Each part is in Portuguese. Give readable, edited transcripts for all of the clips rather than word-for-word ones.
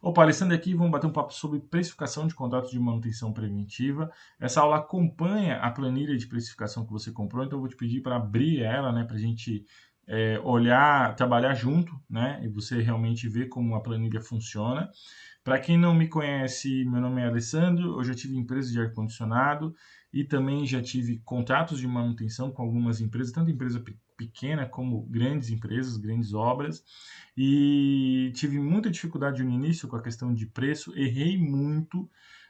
Opa, Alessandro aqui, vamos bater um papo sobre precificação de contratos de manutenção preventiva. Essa aula acompanha a planilha de precificação que você comprou, então eu vou te pedir para abrir ela, né, para a gente olhar, trabalhar junto, né, e você realmente ver como a planilha funciona. Para quem não me conhece, meu nome é Alessandro, eu já tive empresa de ar-condicionado e também já tive contratos de manutenção com algumas empresas, tanto empresa pequena como grandes empresas, grandes obras, e tive muita dificuldade no início com a questão de preço, errei muito,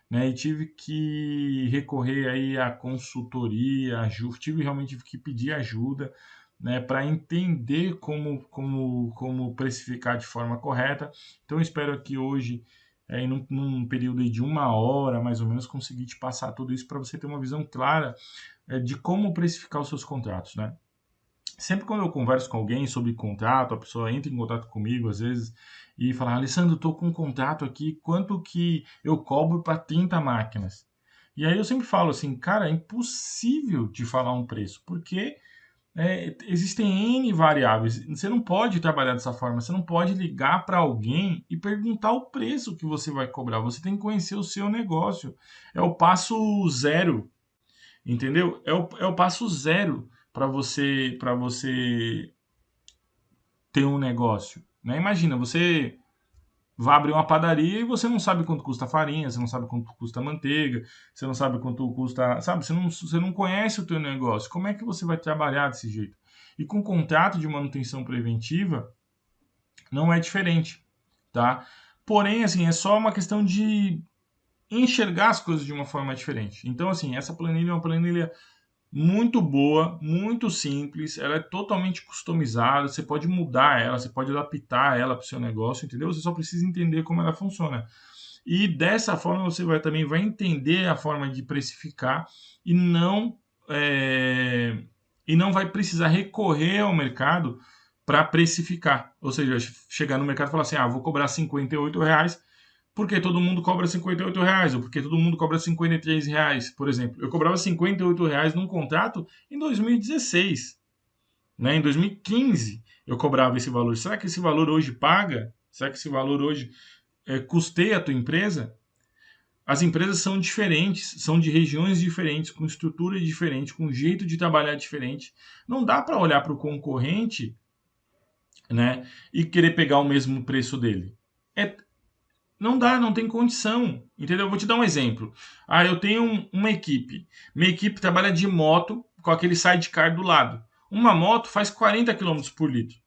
né, e tive que recorrer aí à consultoria, tive realmente que pedir ajuda, né, para entender como precificar de forma correta. Então, eu espero que hoje, num período aí de 1 hora, mais ou menos, conseguir te passar tudo isso para você ter uma visão clara de como precificar os seus contratos, né? Sempre quando eu converso com alguém sobre contrato, a pessoa entra em contato comigo às vezes e fala: Alessandro, estou com um contrato aqui, quanto que eu cobro para 30 máquinas? E aí eu sempre falo assim, cara, é impossível de falar um preço, porque existem N variáveis. Você não pode trabalhar dessa forma, você não pode ligar para alguém e perguntar o preço que você vai cobrar. Você tem que conhecer o seu negócio. É o passo zero, entendeu? É o passo zero para você ter um negócio, né? Imagina, você vai abrir uma padaria e você não sabe quanto custa a farinha, você não sabe quanto custa a manteiga, você não sabe quanto custa, sabe? Você não conhece o teu negócio. Como é que você vai trabalhar desse jeito? E com contrato de manutenção preventiva não é diferente, tá? Porém, assim, é só uma questão de enxergar as coisas de uma forma diferente. Então, assim, essa planilha é uma planilha muito boa, muito simples, ela é totalmente customizada, você pode mudar ela, você pode adaptar ela para o seu negócio, entendeu? Você só precisa entender como ela funciona. E dessa forma você também vai entender a forma de precificar e não, é, e não vai precisar recorrer ao mercado para precificar. Ou seja, chegar no mercado e falar assim, vou cobrar R$ 58, porque todo mundo cobra R$ 58, ou porque todo mundo cobra R$ 53, por exemplo. Eu cobrava R$ 58 num contrato em 2016, né? Em 2015 eu cobrava esse valor. Será que esse valor hoje paga? Será que esse valor hoje custeia a tua empresa? As empresas são diferentes, são de regiões diferentes, com estrutura diferente, com jeito de trabalhar diferente. Não dá para olhar para o concorrente, né, e querer pegar o mesmo preço dele. É, não dá, não tem condição, entendeu? Eu vou te dar um exemplo. Eu tenho uma equipe. Minha equipe trabalha de moto com aquele sidecar do lado. Uma moto faz 40 quilômetros por litro.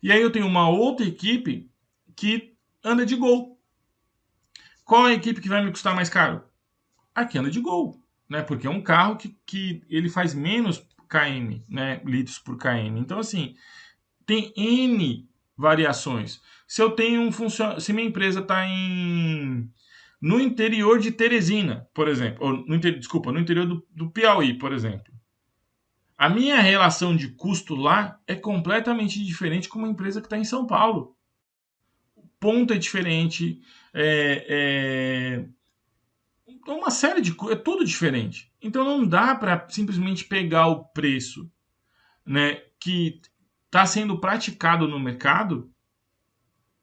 E aí eu tenho uma outra equipe que anda de Gol. Qual é a equipe que vai me custar mais caro? A que anda de Gol, né? Porque é um carro que ele faz menos km, né? Litros por km. Então, assim, tem N variações. Se eu tenho se minha empresa está no interior de Teresina, por exemplo, ou desculpa, no interior do Piauí, por exemplo, a minha relação de custo lá é completamente diferente com uma empresa que está em São Paulo. O ponto é diferente, uma série de coisas, é tudo diferente. Então não dá para simplesmente pegar o preço, né, que está sendo praticado no mercado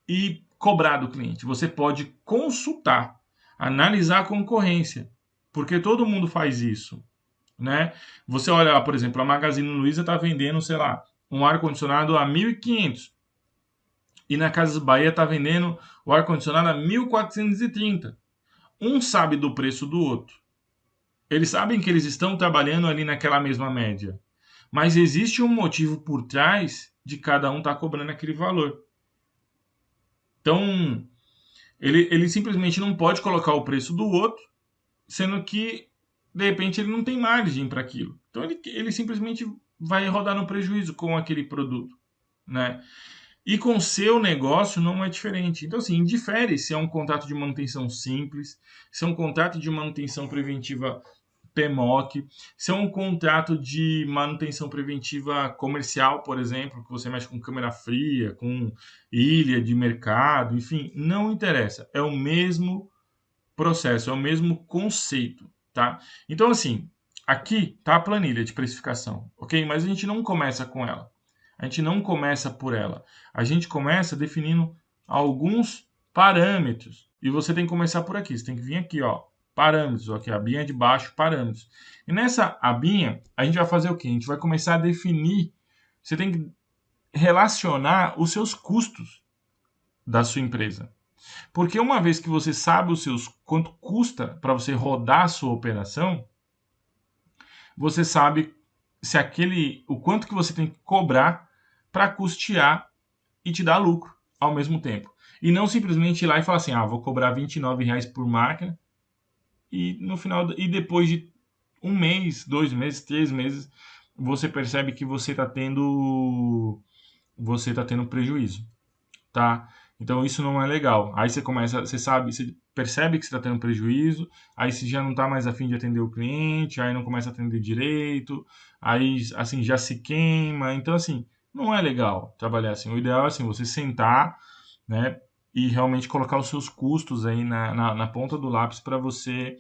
e cobrar do cliente. Você pode consultar, analisar a concorrência, porque todo mundo faz isso, né? Você olha lá, por exemplo, a Magazine Luiza está vendendo, sei lá, um ar-condicionado a 1.500 e na Casas Bahia está vendendo o ar-condicionado a 1.430. Um sabe do preço do outro. Eles sabem que eles estão trabalhando ali naquela mesma média. Mas existe um motivo por trás de cada um estar cobrando aquele valor. Então, ele simplesmente não pode colocar o preço do outro, sendo que, de repente, ele não tem margem para aquilo. Então, ele simplesmente vai rodar no prejuízo com aquele produto, né? E com o seu negócio não é diferente. Então, assim, indifere se é um contrato de manutenção simples, se é um contrato de manutenção preventiva PMOC, se é um contrato de manutenção preventiva comercial, por exemplo, que você mexe com câmera fria, com ilha de mercado, enfim, não interessa. É o mesmo processo, é o mesmo conceito, tá? Então, assim, aqui tá a planilha de precificação, ok? Mas a gente não começa com ela. A gente não começa por ela. A gente começa definindo alguns parâmetros. E você tem que começar por aqui. Você tem que vir aqui, ó, parâmetros, aqui, a abinha de baixo, parâmetros. E nessa abinha, a gente vai fazer o quê? A gente vai começar a definir. Você tem que relacionar os seus custos da sua empresa. Porque uma vez que você sabe quanto custa para você rodar a sua operação, você sabe se o quanto que você tem que cobrar para custear e te dar lucro ao mesmo tempo. E não simplesmente ir lá e falar assim, vou cobrar R$ 29 por máquina e no final e depois de 1 mês, 2 meses, 3 meses, você percebe que você está tendo prejuízo, tá? Então isso não é legal. Aí você percebe que você está tendo prejuízo, aí você já não está mais afim de atender o cliente, aí não começa a atender direito, aí assim já se queima. Então assim, não é legal trabalhar assim. O ideal é assim, você sentar, né, e realmente colocar os seus custos aí na ponta do lápis para você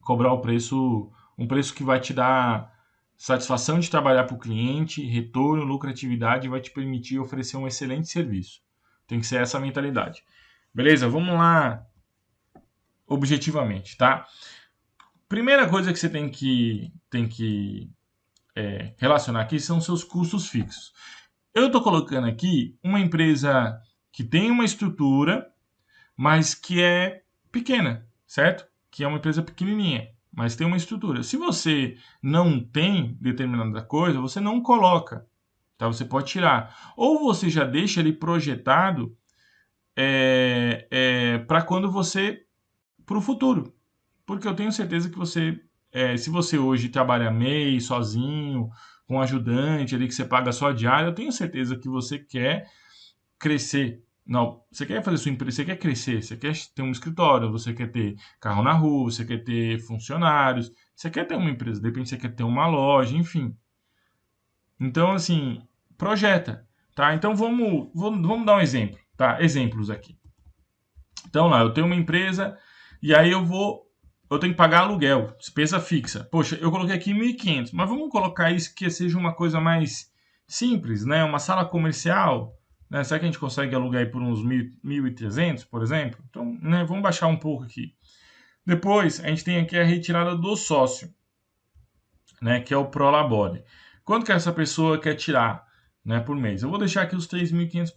cobrar um preço que vai te dar satisfação de trabalhar para o cliente, retorno, lucratividade e vai te permitir oferecer um excelente serviço. Tem que ser essa a mentalidade. Beleza? Vamos lá objetivamente, tá? Primeira coisa que você tem que relacionar aqui são seus custos fixos. Eu estou colocando aqui uma empresa que tem uma estrutura, mas que é pequena, certo? Que é uma empresa pequenininha, mas tem uma estrutura. Se você não tem determinada coisa, você não coloca, tá? Você pode tirar. Ou você já deixa ele projetado para quando para o futuro. Porque eu tenho certeza que se você hoje trabalha mês, sozinho, com um ajudante ali que você paga só a diária, eu tenho certeza que você quer crescer. Não, você quer fazer sua empresa, você quer crescer, você quer ter um escritório, você quer ter carro na rua, você quer ter funcionários, você quer ter uma empresa, de repente você quer ter uma loja, enfim. Então, assim, projeta, tá? Então vamos dar um exemplo, tá? Exemplos aqui. Então lá, eu tenho uma empresa e aí eu tenho que pagar aluguel, despesa fixa. Poxa, eu coloquei aqui 1.500, mas vamos colocar isso que seja uma coisa mais simples, né? Uma sala comercial, né? Será que a gente consegue alugar aí por uns 1.300, por exemplo? Então, né, vamos baixar um pouco aqui. Depois, a gente tem aqui a retirada do sócio, né, que é o Prolabore. Quanto que essa pessoa quer tirar, né, por mês? Eu vou deixar aqui os 3.500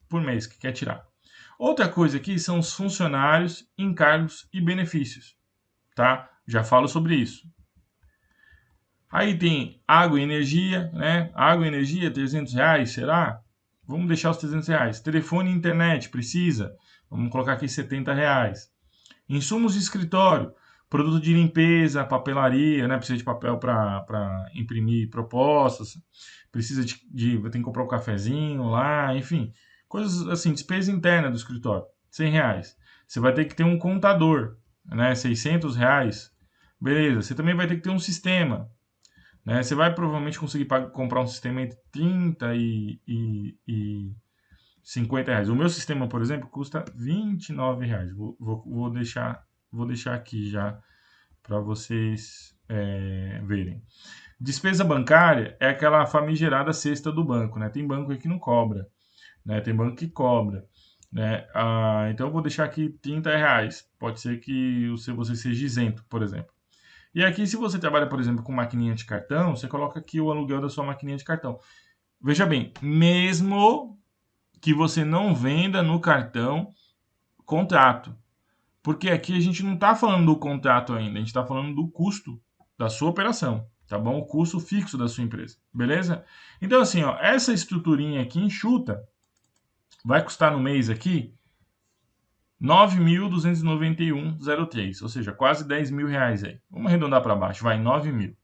por mês que quer tirar. Outra coisa aqui são os funcionários, encargos e benefícios, tá? Já falo sobre isso. Aí tem água e energia, né? Água e energia, R$ 300, será? Vamos deixar os R$ 300. Telefone e internet, precisa? Vamos colocar aqui R$ 70. Insumos de escritório, produto de limpeza, papelaria, né? Precisa de papel para imprimir propostas, precisa tem que comprar um cafezinho lá, enfim. Coisas assim, despesa interna do escritório, R$ 100. Você vai ter que ter um contador, né? R$ 600. Beleza, você também vai ter que ter um sistema, né? Você vai provavelmente conseguir comprar um sistema entre 30 e R$ 50. O meu sistema, por exemplo, custa R$ 29. Vou deixar aqui já para vocês verem. Despesa bancária é aquela famigerada cesta do banco, né? Tem banco aí que não cobra, né? Tem banco que cobra, né? Então eu vou deixar aqui R$ 30. Pode ser que você seja isento, por exemplo. E aqui, se você trabalha, por exemplo, com maquininha de cartão, você coloca aqui o aluguel da sua maquininha de cartão. Veja bem, mesmo que você não venda no cartão contrato. Porque aqui a gente não está falando do contrato ainda, a gente está falando do custo da sua operação, tá bom? O custo fixo da sua empresa, beleza? Então, assim, ó, essa estruturinha aqui enxuta vai custar no mês aqui 9.291,03, ou seja, quase R$ 10.000 aí. Vamos arredondar para baixo, vai 9.000,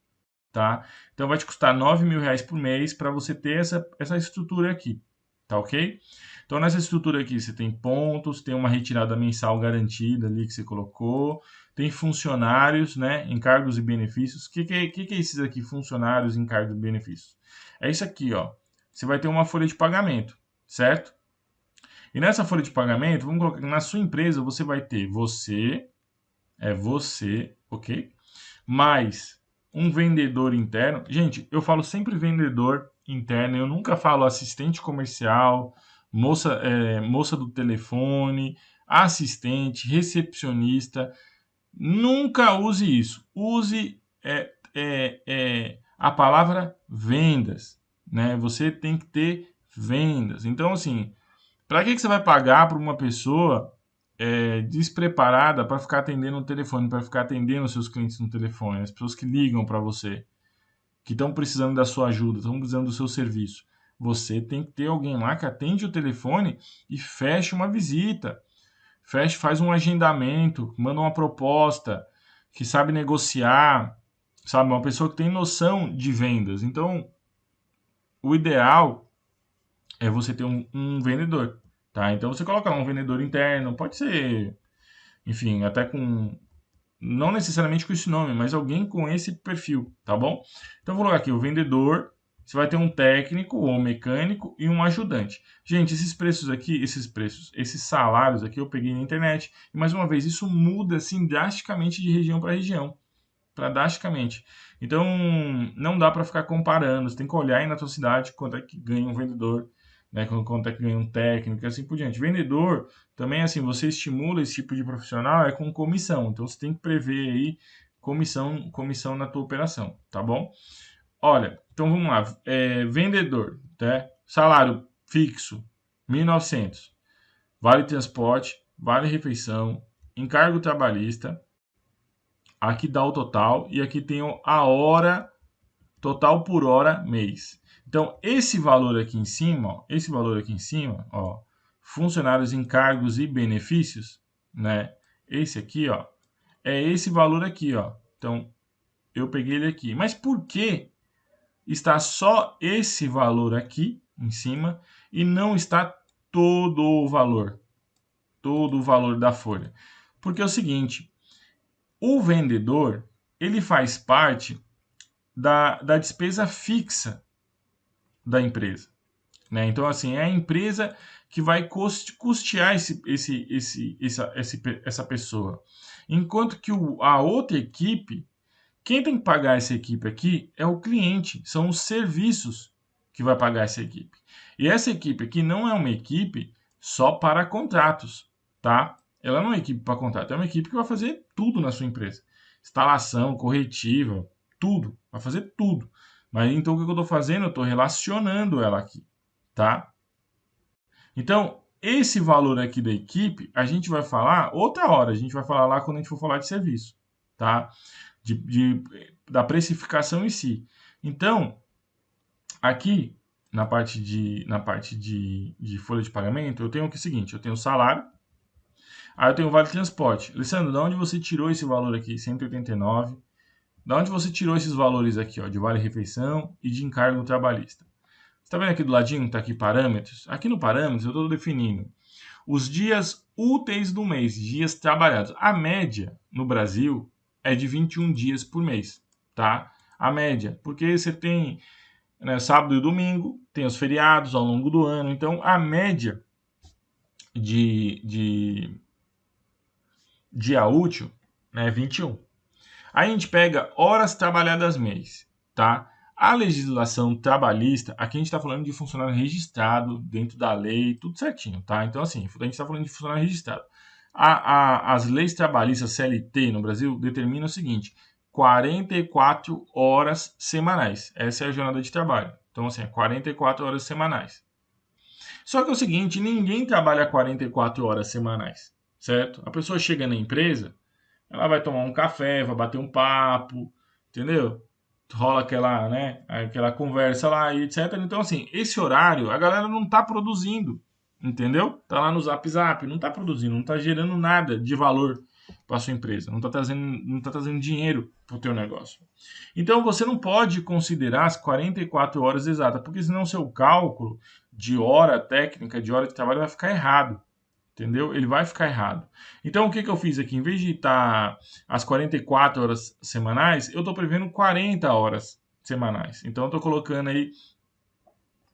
tá? Então vai te custar R$ 9.000 por mês para você ter essa estrutura aqui, tá ok? Então nessa estrutura aqui você tem pontos, tem uma retirada mensal garantida ali que você colocou, tem funcionários, né, encargos e benefícios. O que é esses aqui, funcionários, encargos e benefícios? É isso aqui, ó. Você vai ter uma folha de pagamento, certo? E nessa folha de pagamento, vamos colocar que na sua empresa você vai ter você, ok? Mais um vendedor interno. Gente, eu falo sempre vendedor interno, eu nunca falo assistente comercial, moça do telefone, assistente, recepcionista. Nunca use isso. Use a palavra vendas, né? Você tem que ter vendas. Então, assim, para que você vai pagar para uma pessoa despreparada para ficar atendendo o telefone, para ficar atendendo os seus clientes no telefone, as pessoas que ligam para você, que estão precisando da sua ajuda, estão precisando do seu serviço? Você tem que ter alguém lá que atende o telefone e feche uma visita, faz um agendamento, manda uma proposta, que sabe negociar, sabe? Uma pessoa que tem noção de vendas. Então, o ideal é você ter um vendedor, tá? Então, você coloca lá um vendedor interno, pode ser, enfim, até com, não necessariamente com esse nome, mas alguém com esse perfil, tá bom? Então, vou colocar aqui o vendedor. Você vai ter um técnico ou um mecânico e um ajudante. Gente, esses preços aqui, esses salários aqui eu peguei na internet. E mais uma vez, isso muda assim drasticamente de região para região, drasticamente. Então, não dá para ficar comparando. Você tem que olhar aí na tua cidade quanto é que ganha um vendedor, né? Quanto é que ganha um técnico, e assim por diante. Vendedor, também assim, você estimula esse tipo de profissional com comissão. Então, você tem que prever aí comissão na tua operação, tá bom? Olha, então vamos lá. Vendedor, tá? Salário fixo, 1.900. Vale transporte, vale refeição, encargo trabalhista. Aqui dá o total e aqui tem a hora, total por hora, mês. Então, esse valor aqui em cima, ó, funcionários, encargos e benefícios, né? Esse aqui, ó, é esse valor aqui, ó. Então, eu peguei ele aqui. Mas por que está só esse valor aqui em cima e não está todo o valor da folha? Porque é o seguinte, o vendedor, ele faz parte da despesa fixa da empresa, né? Então, assim, é a empresa que vai custear essa pessoa. Enquanto que a outra equipe, quem tem que pagar essa equipe aqui é o cliente, são os serviços que vai pagar essa equipe. E essa equipe aqui não é uma equipe só para contratos, tá? Ela não é uma equipe para contrato, é uma equipe que vai fazer tudo na sua empresa. Instalação, corretiva, tudo, vai fazer tudo. Mas então o que eu estou fazendo? Eu estou relacionando ela aqui, tá? Então, esse valor aqui da equipe, a gente vai falar outra hora, a gente vai falar lá quando a gente for falar de serviço, tá? Da precificação em si. Então, aqui na parte de folha de pagamento, eu tenho aqui o seguinte: eu tenho o salário, aí eu tenho o vale transporte. Alessandro, de onde você tirou esse valor aqui? 189. De onde você tirou esses valores aqui, ó, de vale refeição e de encargo trabalhista? Você está vendo aqui do ladinho, está aqui parâmetros? Aqui no parâmetros eu estou definindo os dias úteis do mês, dias trabalhados. A média no Brasil é de 21 dias por mês, tá? A média, porque você tem, né, sábado e domingo, tem os feriados ao longo do ano, então a média de dia útil, né, é 21. Aí a gente pega horas trabalhadas mês, tá? A legislação trabalhista, aqui a gente está falando de funcionário registrado dentro da lei, tudo certinho, tá? Então, assim, a gente está falando de funcionário registrado. As leis trabalhistas CLT no Brasil determinam o seguinte: 44 horas semanais. Essa é a jornada de trabalho. Então, assim, 44 horas semanais. Só que é o seguinte, ninguém trabalha 44 horas semanais, certo? A pessoa chega na empresa, ela vai tomar um café, vai bater um papo, entendeu? Rola aquela, né, aquela conversa lá e etc. Então, assim, esse horário a galera não tá produzindo, entendeu? Tá lá no Zap Zap, não tá produzindo, não tá gerando nada de valor para sua empresa, não tá trazendo dinheiro para o teu negócio. Então, você não pode considerar as 44 horas exatas, porque senão o seu cálculo de hora técnica, de hora de trabalho vai ficar errado. Entendeu? Ele vai ficar errado. Então, o que eu fiz aqui? Em vez de estar as 44 horas semanais, eu estou prevendo 40 horas semanais. Então, eu estou colocando aí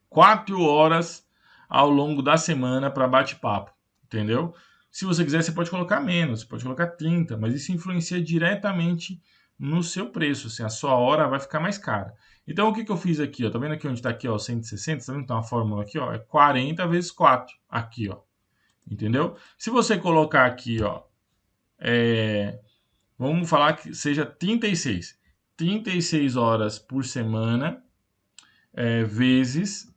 4 horas ao longo da semana para bate-papo. Entendeu? Se você quiser, você pode colocar menos, você pode colocar 30, mas isso influencia diretamente no seu preço. Assim, a sua hora vai ficar mais cara. Então, o que eu fiz aqui, ó? Tá vendo aqui onde tá aqui, ó, 160? Tá vendo que tem uma fórmula aqui, ó? É 40 vezes 4, aqui, ó. Entendeu? Se você colocar aqui, ó, vamos falar que seja 36. 36 horas por semana, vezes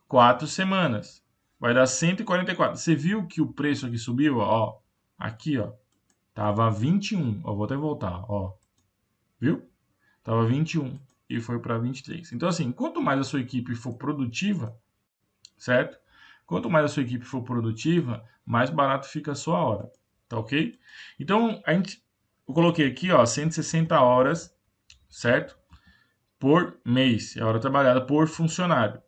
4 semanas. Vai dar 144. Você viu que o preço aqui subiu, ó? Aqui, ó. Tava 21. Ó, vou até voltar, ó. Viu? Tava 21 e foi para 23. Então, assim, quanto mais a sua equipe for produtiva, certo? Quanto mais a sua equipe for produtiva, mais barato fica a sua hora. Tá ok? Então, eu coloquei aqui, ó, 160 horas, certo? Por mês. É a hora trabalhada por funcionário.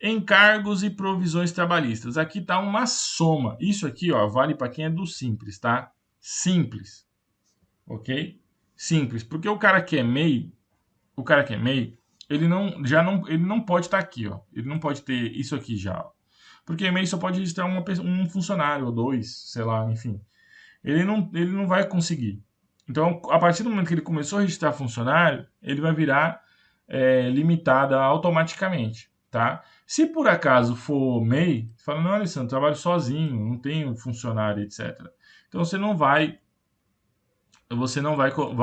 Encargos e provisões trabalhistas. Aqui tá uma soma. Isso aqui, ó, vale para quem é do simples, tá? Simples. Ok? Simples. Porque o cara que é MEI, ele não pode estar aqui, ó. Ele não pode ter isso aqui já, ó. Porque MEI só pode registrar um funcionário ou dois, sei lá, enfim. Ele não vai conseguir. Então, a partir do momento que ele começou a registrar funcionário, ele vai virar limitada automaticamente, tá? Se por acaso for MEI, você fala, não, Alessandro, eu trabalho sozinho, não tenho funcionário, etc. Então, vai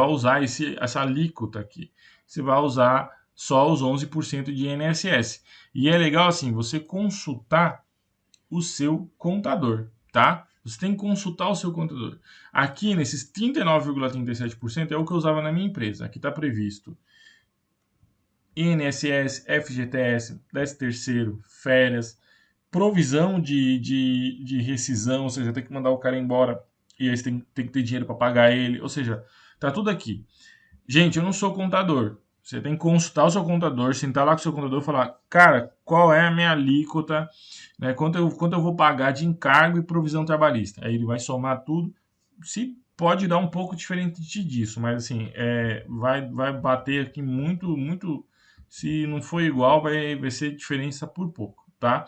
usar essa alíquota aqui. Você vai usar só os 11% de INSS. E é legal, assim, você consultar o seu contador, tá? Você tem que consultar o seu contador. Aqui, nesses 39,37% é o que eu usava na minha empresa. Aqui está previsto INSS, FGTS, 13º, férias, provisão de rescisão, ou seja, tem que mandar o cara embora e aí você tem que ter dinheiro para pagar ele, ou seja, tá tudo aqui. Gente, eu não sou contador. Você tem que consultar o seu contador, sentar lá com o seu contador e falar, cara, qual é a minha alíquota, né? Quanto eu vou pagar de encargo e provisão trabalhista. Aí ele vai somar tudo. Se pode dar um pouco diferente disso, mas assim, vai bater aqui muito, muito. Se não for igual, vai ser diferença por pouco, tá?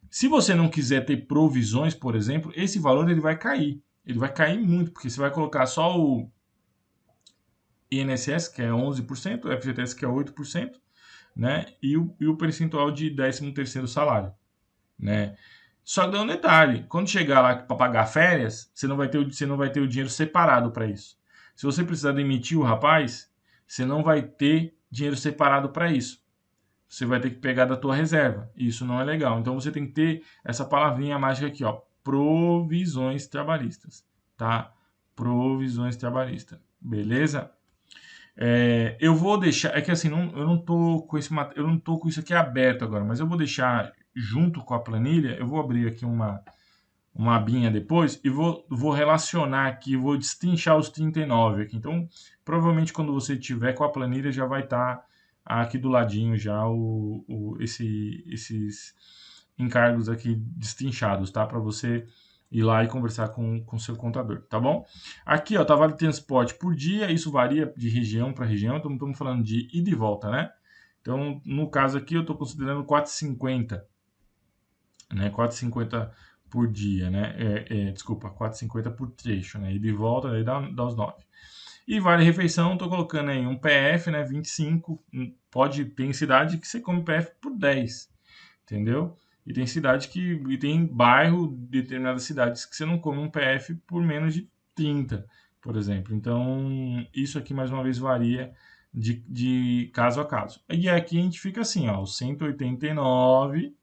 Se você não quiser ter provisões, por exemplo, esse valor ele vai cair. Ele vai cair muito, porque você vai colocar só o INSS, que é 11%, o FGTS, que é 8%, né? E o percentual de 13º salário, né? Só que dá um detalhe, quando chegar lá para pagar férias, você não vai ter o dinheiro separado para isso. Se você precisar demitir o rapaz, você não vai ter dinheiro separado para isso. Você vai ter que pegar da tua reserva. E isso não é legal. Então você tem que ter essa palavrinha mágica aqui, ó, provisões trabalhistas, tá? Provisões trabalhistas. Beleza? Eu vou deixar. É que assim, eu não tô com eu não tô com isso aqui aberto agora, mas eu vou deixar junto com a planilha. Eu vou abrir aqui uma abinha depois e vou relacionar aqui, vou destrinchar os 39 aqui. Então, provavelmente quando você tiver com a planilha já vai estar aqui do ladinho já esses encargos aqui destrinchados, tá? Para você ir lá e conversar com o seu contador, tá bom? Aqui, ó, tá vale transporte por dia, isso varia de região para região, então estamos falando de ida e volta, né? Então, no caso aqui, eu estou considerando 4,50, né? 4,50 por dia, né? Desculpa, 4,50 por trecho, né? Ida e volta, aí dá os 9. E vale refeição, estou colocando aí um PF, né? 25, pode ter cidade que você come PF por 10, entendeu? E tem bairro, determinadas cidades que você não come um PF por menos de 30, por exemplo. Então, isso aqui mais uma vez varia de caso a caso. E aqui a gente fica assim, ó, 189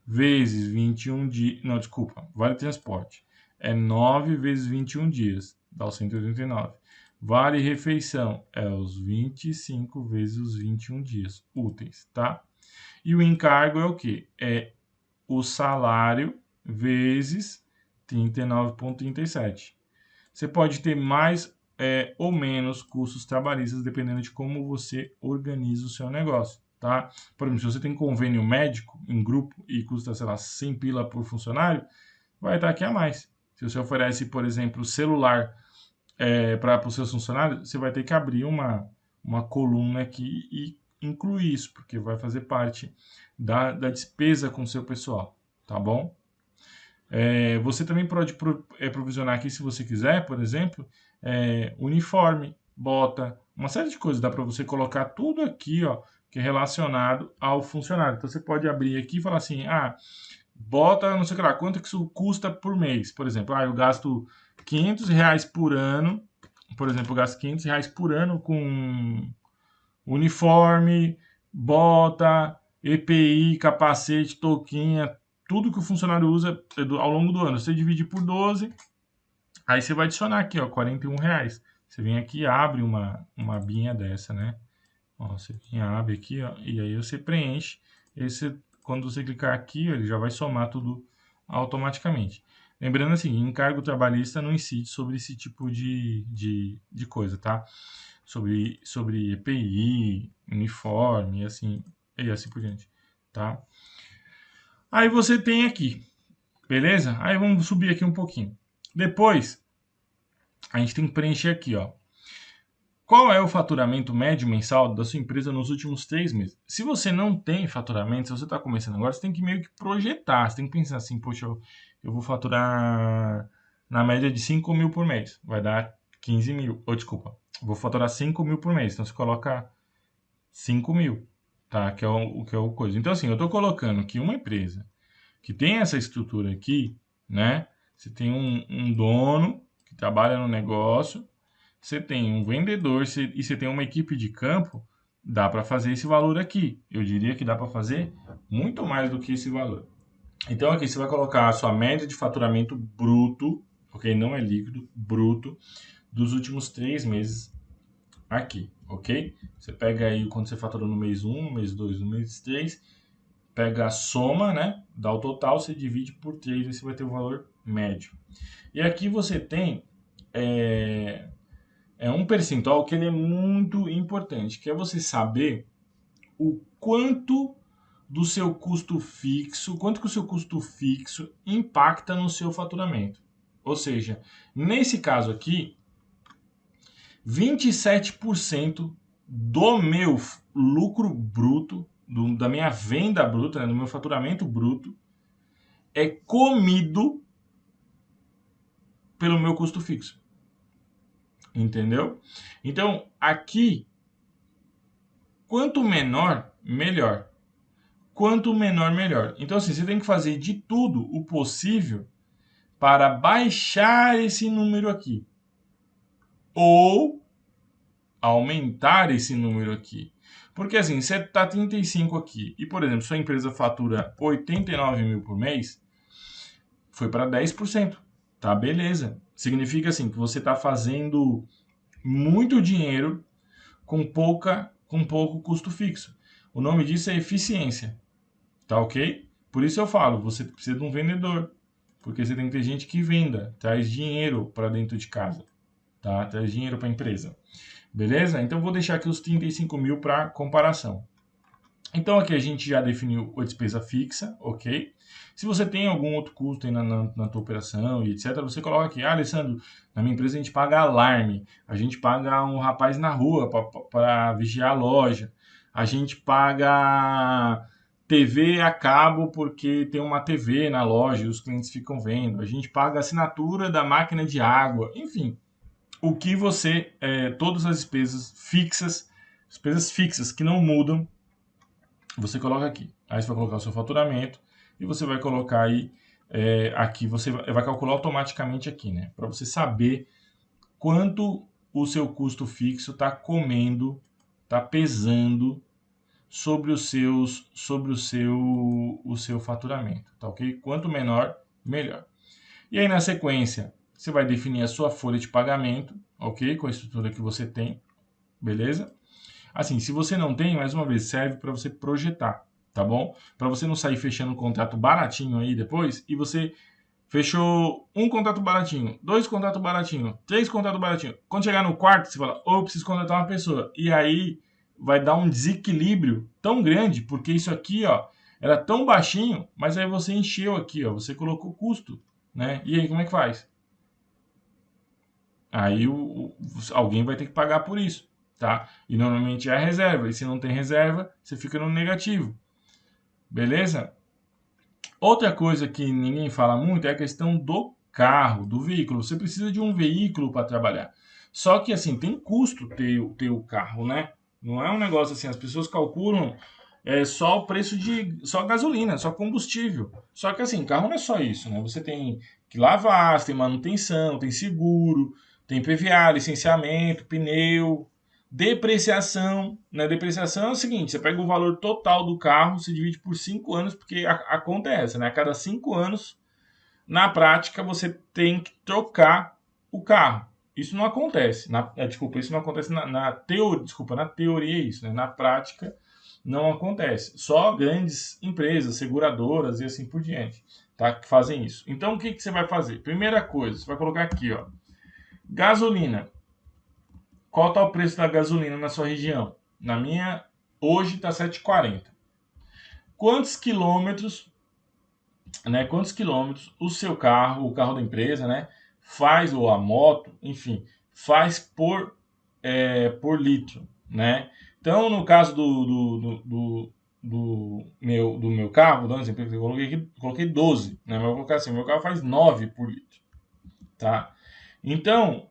vezes 21 dias. Não, desculpa, vale transporte. É 9 vezes 21 dias, dá os 189. Vale refeição é os 25 vezes os 21 dias úteis, tá? E o encargo é o quê? É o salário vezes 39,37. Você pode ter mais ou menos custos trabalhistas, dependendo de como você organiza o seu negócio, tá? Por exemplo, se você tem convênio médico em grupo e custa, sei lá, 100 pila por funcionário, vai estar aqui a mais. Se você oferece, por exemplo, celular para os seus funcionários, você vai ter que abrir uma coluna aqui e incluir isso, porque vai fazer parte da despesa com o seu pessoal, tá bom? Você também pode provisionar aqui, se você quiser, por exemplo, uniforme, bota, uma série de coisas. Dá para você colocar tudo aqui, ó, que é relacionado ao funcionário. Então você pode abrir aqui e falar assim, bota, não sei o que lá, quanto que isso custa por mês? Por exemplo, eu gasto R$ 500 por ano, por exemplo, eu gasto R$ 500 por ano com uniforme, bota, EPI, capacete, touquinha, tudo que o funcionário usa ao longo do ano. Você divide por 12, aí você vai adicionar aqui, ó, R$ 41. Você vem aqui e abre uma abinha dessa, né? Ó, você abre aqui, ó, e aí você preenche. Quando você clicar aqui, ó, ele já vai somar tudo automaticamente. Lembrando assim, encargo trabalhista não incide sobre esse tipo de coisa, tá? Sobre EPI, uniforme, e assim por diante, tá? Aí você tem aqui, beleza? Aí vamos subir aqui um pouquinho. Depois, a gente tem que preencher aqui, ó. Qual é o faturamento médio mensal da sua empresa nos últimos 3 meses? Se você não tem faturamento, se você está começando agora, você tem que meio que projetar. Você tem que pensar assim, poxa, eu vou faturar na média de 5 mil por mês. Vai dar 15 mil. Desculpa, vou faturar 5 mil por mês. Então você coloca 5 mil, tá? Que é o coisa. Então assim, eu estou colocando que uma empresa que tem essa estrutura aqui, né? Você tem um dono que trabalha no negócio, você tem um vendedor e você tem uma equipe de campo, dá para fazer esse valor aqui. Eu diria que dá para fazer muito mais do que esse valor. Então aqui você vai colocar a sua média de faturamento bruto, ok? Não é líquido, bruto, dos últimos 3 meses aqui, ok? Você pega aí quando você faturou no mês 1, no mês 2, no mês 3, pega a soma, né? Dá o total, você divide por 3 e você vai ter o valor médio. E aqui você tem um percentual que ele é muito importante, que é você saber o quanto do seu custo fixo, quanto que o seu custo fixo impacta no seu faturamento. Ou seja, nesse caso aqui, 27% do meu lucro bruto, da minha venda bruta, né, do meu faturamento bruto, é comido pelo meu custo fixo. Entendeu? Então, aqui, quanto menor, melhor. Quanto menor, melhor. Então, assim, você tem que fazer de tudo o possível para baixar esse número aqui. Ou aumentar esse número aqui. Porque, assim, você está 35 aqui e, por exemplo, sua empresa fatura 89 mil por mês, foi para 10%. Tá, beleza. Significa, assim, que você está fazendo muito dinheiro com pouco custo fixo. O nome disso é eficiência. Tá ok? Por isso eu falo, você precisa de um vendedor. Porque você tem que ter gente que venda, traz dinheiro para dentro de casa. Tá? Traz dinheiro para a empresa. Beleza? Então eu vou deixar aqui os 35 mil para comparação. Então aqui a gente já definiu a despesa fixa, ok? Se você tem algum outro custo aí na tua operação e etc, você coloca aqui, Alessandro, na minha empresa a gente paga alarme, a gente paga um rapaz na rua para vigiar a loja, a gente paga TV a cabo porque tem uma TV na loja e os clientes ficam vendo, a gente paga a assinatura da máquina de água, enfim, o que você, todas as despesas fixas que não mudam, você coloca aqui. Aí você vai colocar o seu faturamento e você vai colocar aí, aqui você vai calcular automaticamente aqui, né? Para você saber quanto o seu custo fixo está comendo, está pesando sobre o seu faturamento, tá ok? Quanto menor, melhor. E aí na sequência, você vai definir a sua folha de pagamento, ok? Com a estrutura que você tem, beleza? Assim, se você não tem, mais uma vez, serve para você projetar, tá bom? Para você não sair fechando um contrato baratinho aí depois e você fechou um contrato baratinho, 2 contratos baratinho, 3 contratos baratinho. Quando chegar no quarto, você fala, eu preciso contratar uma pessoa. E aí vai dar um desequilíbrio tão grande, porque isso aqui, ó, era tão baixinho, mas aí você encheu aqui, ó, você colocou custo, né? E aí como é que faz? Aí alguém vai ter que pagar por isso, tá? E normalmente é a reserva. E se não tem reserva, você fica no negativo. Beleza? Outra coisa que ninguém fala muito é a questão do carro, do veículo. Você precisa de um veículo para trabalhar. Só que assim, tem custo ter o carro, né? Não é um negócio assim, as pessoas calculam só o preço de só gasolina, só combustível. Só que assim, carro não é só isso, né? Você tem que lavar, você tem manutenção, tem seguro, tem PVA, licenciamento, pneu, depreciação, né? Depreciação é o seguinte, você pega o valor total do carro, se divide por 5 anos, porque a conta é essa, né? A cada 5 anos, na prática, você tem que trocar o carro. Isso não acontece. Desculpa, isso não acontece na teoria. Desculpa, na teoria é isso, né? Na prática não acontece. Só grandes empresas, seguradoras e assim por diante, tá? Que fazem isso. Então o que, que você vai fazer? Primeira coisa, você vai colocar aqui, ó. Gasolina. Qual está o preço da gasolina na sua região? Na minha, hoje está 7,40. Quantos quilômetros, né? Quantos quilômetros o seu carro, o carro da empresa, né? Faz, ou a moto, enfim, faz por litro, né? Então, no caso do meu carro, dando um exemplo, eu coloquei 12, né? Mas eu vou colocar assim, meu carro faz 9 por litro, tá? Então,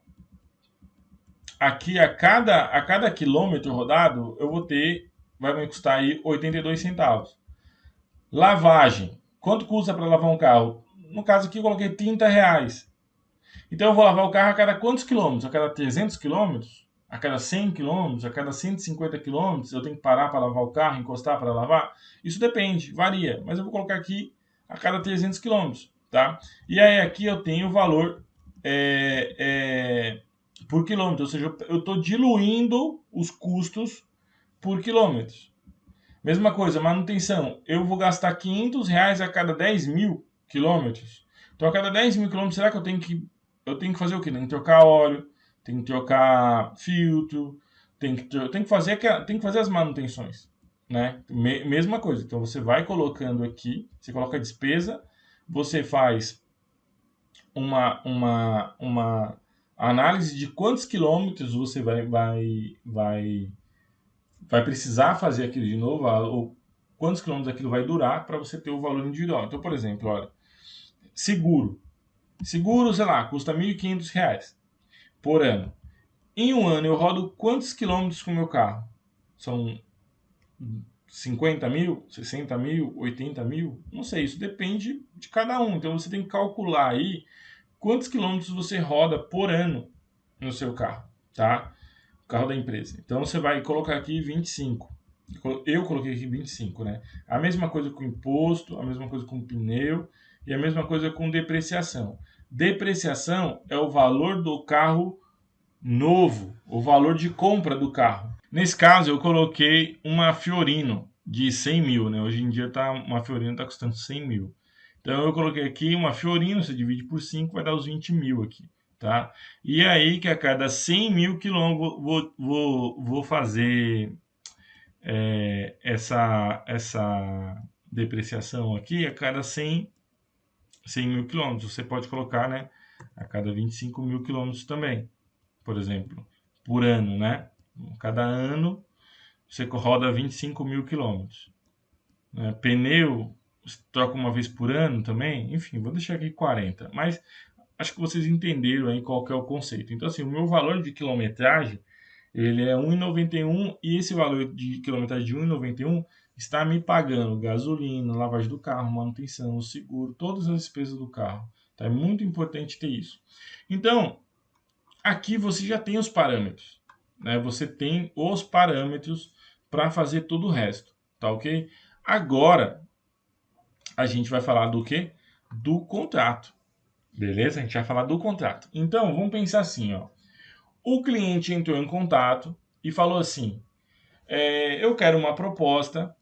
aqui a cada quilômetro rodado, vai me custar aí 82 centavos. Lavagem. Quanto custa para lavar um carro? No caso aqui, eu coloquei R$ 30. Então eu vou lavar o carro a cada quantos quilômetros? A cada 300 quilômetros? A cada 100 quilômetros? A cada 150 quilômetros? Eu tenho que parar para lavar o carro, encostar para lavar? Isso depende, varia. Mas eu vou colocar aqui a cada 300 quilômetros, tá? E aí aqui eu tenho o valor é, é, por quilômetro. Ou seja, eu estou diluindo os custos por quilômetros. Mesma coisa, manutenção. Eu vou gastar R$ 500 a cada 10 mil quilômetros. Então, a cada 10 mil quilômetros, será que eu tenho que fazer o quê? Tem que trocar óleo, tem que trocar filtro, tem que fazer as manutenções, né? Mesma coisa. Então, você vai colocando aqui, você coloca a despesa, você faz uma análise de quantos quilômetros você vai precisar fazer aquilo de novo, ou quantos quilômetros aquilo vai durar para você ter o valor individual. Então, por exemplo, olha, seguro. Seguro, sei lá, custa R$ 1.500 por ano. Em um ano eu rodo quantos quilômetros com o meu carro? São 50 mil, 60 mil, 80 mil? Não sei, isso depende de cada um. Então você tem que calcular aí quantos quilômetros você roda por ano no seu carro, tá? O carro da empresa. Então você vai colocar aqui 25. Eu coloquei aqui 25, né? A mesma coisa com imposto, a mesma coisa com pneu e a mesma coisa com depreciação. Depreciação é o valor do carro novo, o valor de compra do carro. Nesse caso, eu coloquei uma Fiorino de 100 mil, né? Hoje em dia uma Fiorino está custando 100 mil. Então eu coloquei aqui uma Fiorino, você divide por 5, vai dar os 20 mil aqui, tá? E aí que a cada 100 mil quilômetros vou fazer essa depreciação aqui a cada 100 mil quilômetros. Você pode colocar, né, a cada 25 mil quilômetros também, por exemplo, por ano, né? Cada ano você roda 25 mil quilômetros. Pneu, você troca uma vez por ano também. Enfim, vou deixar aqui 40. Mas acho que vocês entenderam aí qual que é o conceito. Então, assim, o meu valor de quilometragem ele é 1,91 e esse valor de quilometragem de 1,91 está me pagando gasolina, lavagem do carro, manutenção, seguro, todas as despesas do carro. Tá? É muito importante ter isso. Então, aqui você já tem os parâmetros, né? Você tem os parâmetros para fazer todo o resto, tá ok? Agora a gente vai falar do quê? Do contrato, beleza? A gente vai falar do contrato. Então, vamos pensar assim, ó. O cliente entrou em contato e falou assim: eu quero uma proposta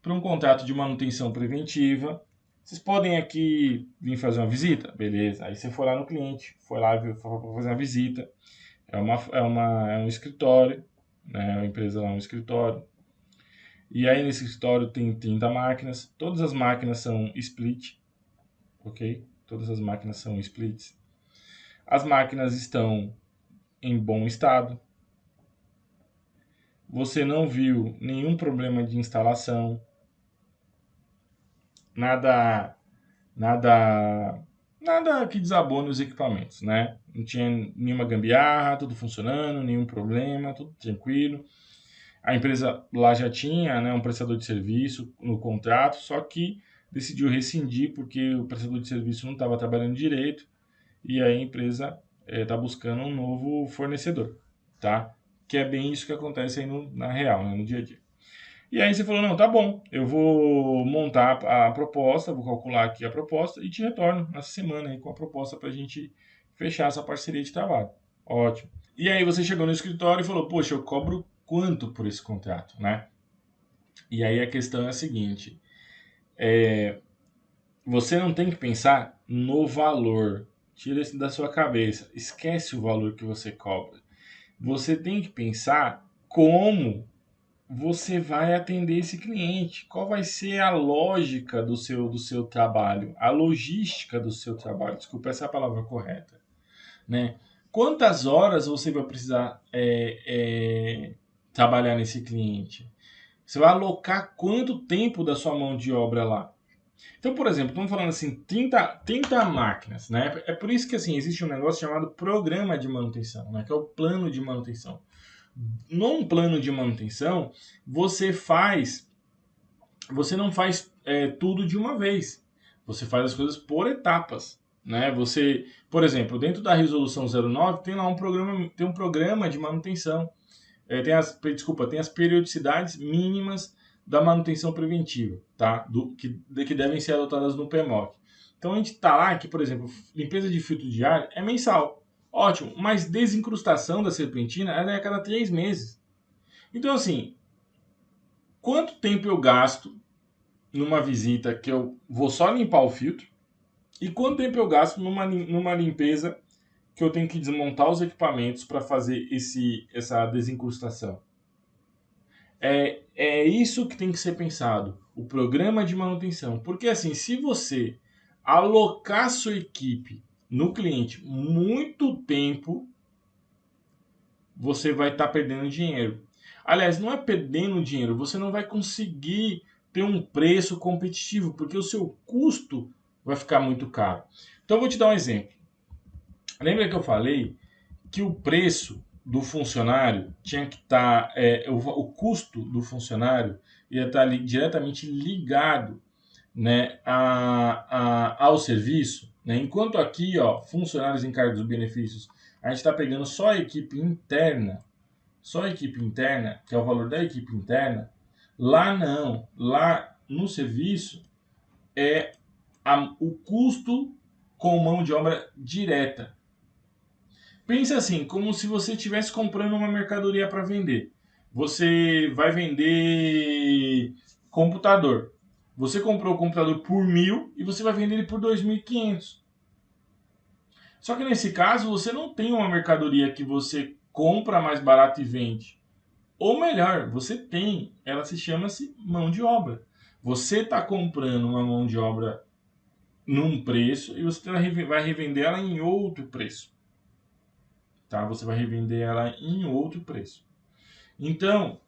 para um contrato de manutenção preventiva. Vocês podem aqui vir fazer uma visita? Beleza. Aí você foi lá no cliente, foi lá fazer uma visita. É um escritório, né? A empresa lá é um escritório. E aí nesse escritório tem 30 máquinas. Todas as máquinas são split, ok? Todas as máquinas são splits. As máquinas estão em bom estado. Você não viu nenhum problema de instalação, nada, nada, nada que desabone os equipamentos, né? Não tinha nenhuma gambiarra, tudo funcionando, nenhum problema, tudo tranquilo. A empresa lá já tinha, né, um prestador de serviço no contrato, só que decidiu rescindir porque o prestador de serviço não estava trabalhando direito e aí a empresa está buscando um novo fornecedor, tá? Que é bem isso que acontece aí na real, né, no dia a dia. E aí você falou, não, tá bom, eu vou montar a proposta, vou calcular aqui a proposta e te retorno nessa semana aí com a proposta para a gente fechar essa parceria de trabalho. Ótimo. E aí você chegou no escritório e falou, poxa, eu cobro quanto por esse contrato, né? E aí a questão é a seguinte, você não tem que pensar no valor, tira isso da sua cabeça, esquece o valor que você cobra. Você tem que pensar como você vai atender esse cliente? Qual vai ser a lógica do seu trabalho? A logística do seu trabalho? Desculpa, essa é a palavra correta. Né? Quantas horas você vai precisar trabalhar nesse cliente? Você vai alocar quanto tempo da sua mão de obra lá? Então, por exemplo, estamos falando assim, 30 máquinas, né? É por isso que assim, existe um negócio chamado programa de manutenção, né? Que é o plano de manutenção. Num plano de manutenção, você não faz tudo de uma vez. Você faz as coisas por etapas, né? Você, por exemplo, dentro da resolução 09 tem lá um programa de manutenção. Tem as periodicidades mínimas da manutenção preventiva, tá? Que devem ser adotadas no PMOC. Então a gente está lá que, por exemplo, limpeza de filtro de ar é mensal. Ótimo, mas desincrustação da serpentina é a cada 3 meses. Então, assim, quanto tempo eu gasto numa visita que eu vou só limpar o filtro? E quanto tempo eu gasto numa limpeza que eu tenho que desmontar os equipamentos para fazer essa desincrustação? É isso que tem que ser pensado, o programa de manutenção. Porque assim, se você alocar sua equipe no cliente muito tempo, você vai estar perdendo dinheiro. Aliás, não é perdendo dinheiro, você não vai conseguir ter um preço competitivo, porque o seu custo vai ficar muito caro. Então eu vou te dar um exemplo. Lembra que eu falei que o preço do funcionário tinha que estar, o custo do funcionário ia estar diretamente ligado, né, ao serviço, né? Enquanto aqui, ó, funcionários encargos dos benefícios, a gente está pegando só a equipe interna, que é o valor da equipe interna. Lá não, lá no serviço é o custo com mão de obra direta. Pensa assim, como se você estivesse comprando uma mercadoria para vender. Você vai vender computador. Você comprou o computador por 1.000 e você vai vender ele por 2.500. Só que nesse caso você não tem uma mercadoria que você compra mais barato e vende. Ou melhor, você tem, ela se chama-se mão de obra. Você está comprando uma mão de obra num preço e você vai revender ela em outro preço. Tá? Você vai revender ela em outro preço. Então,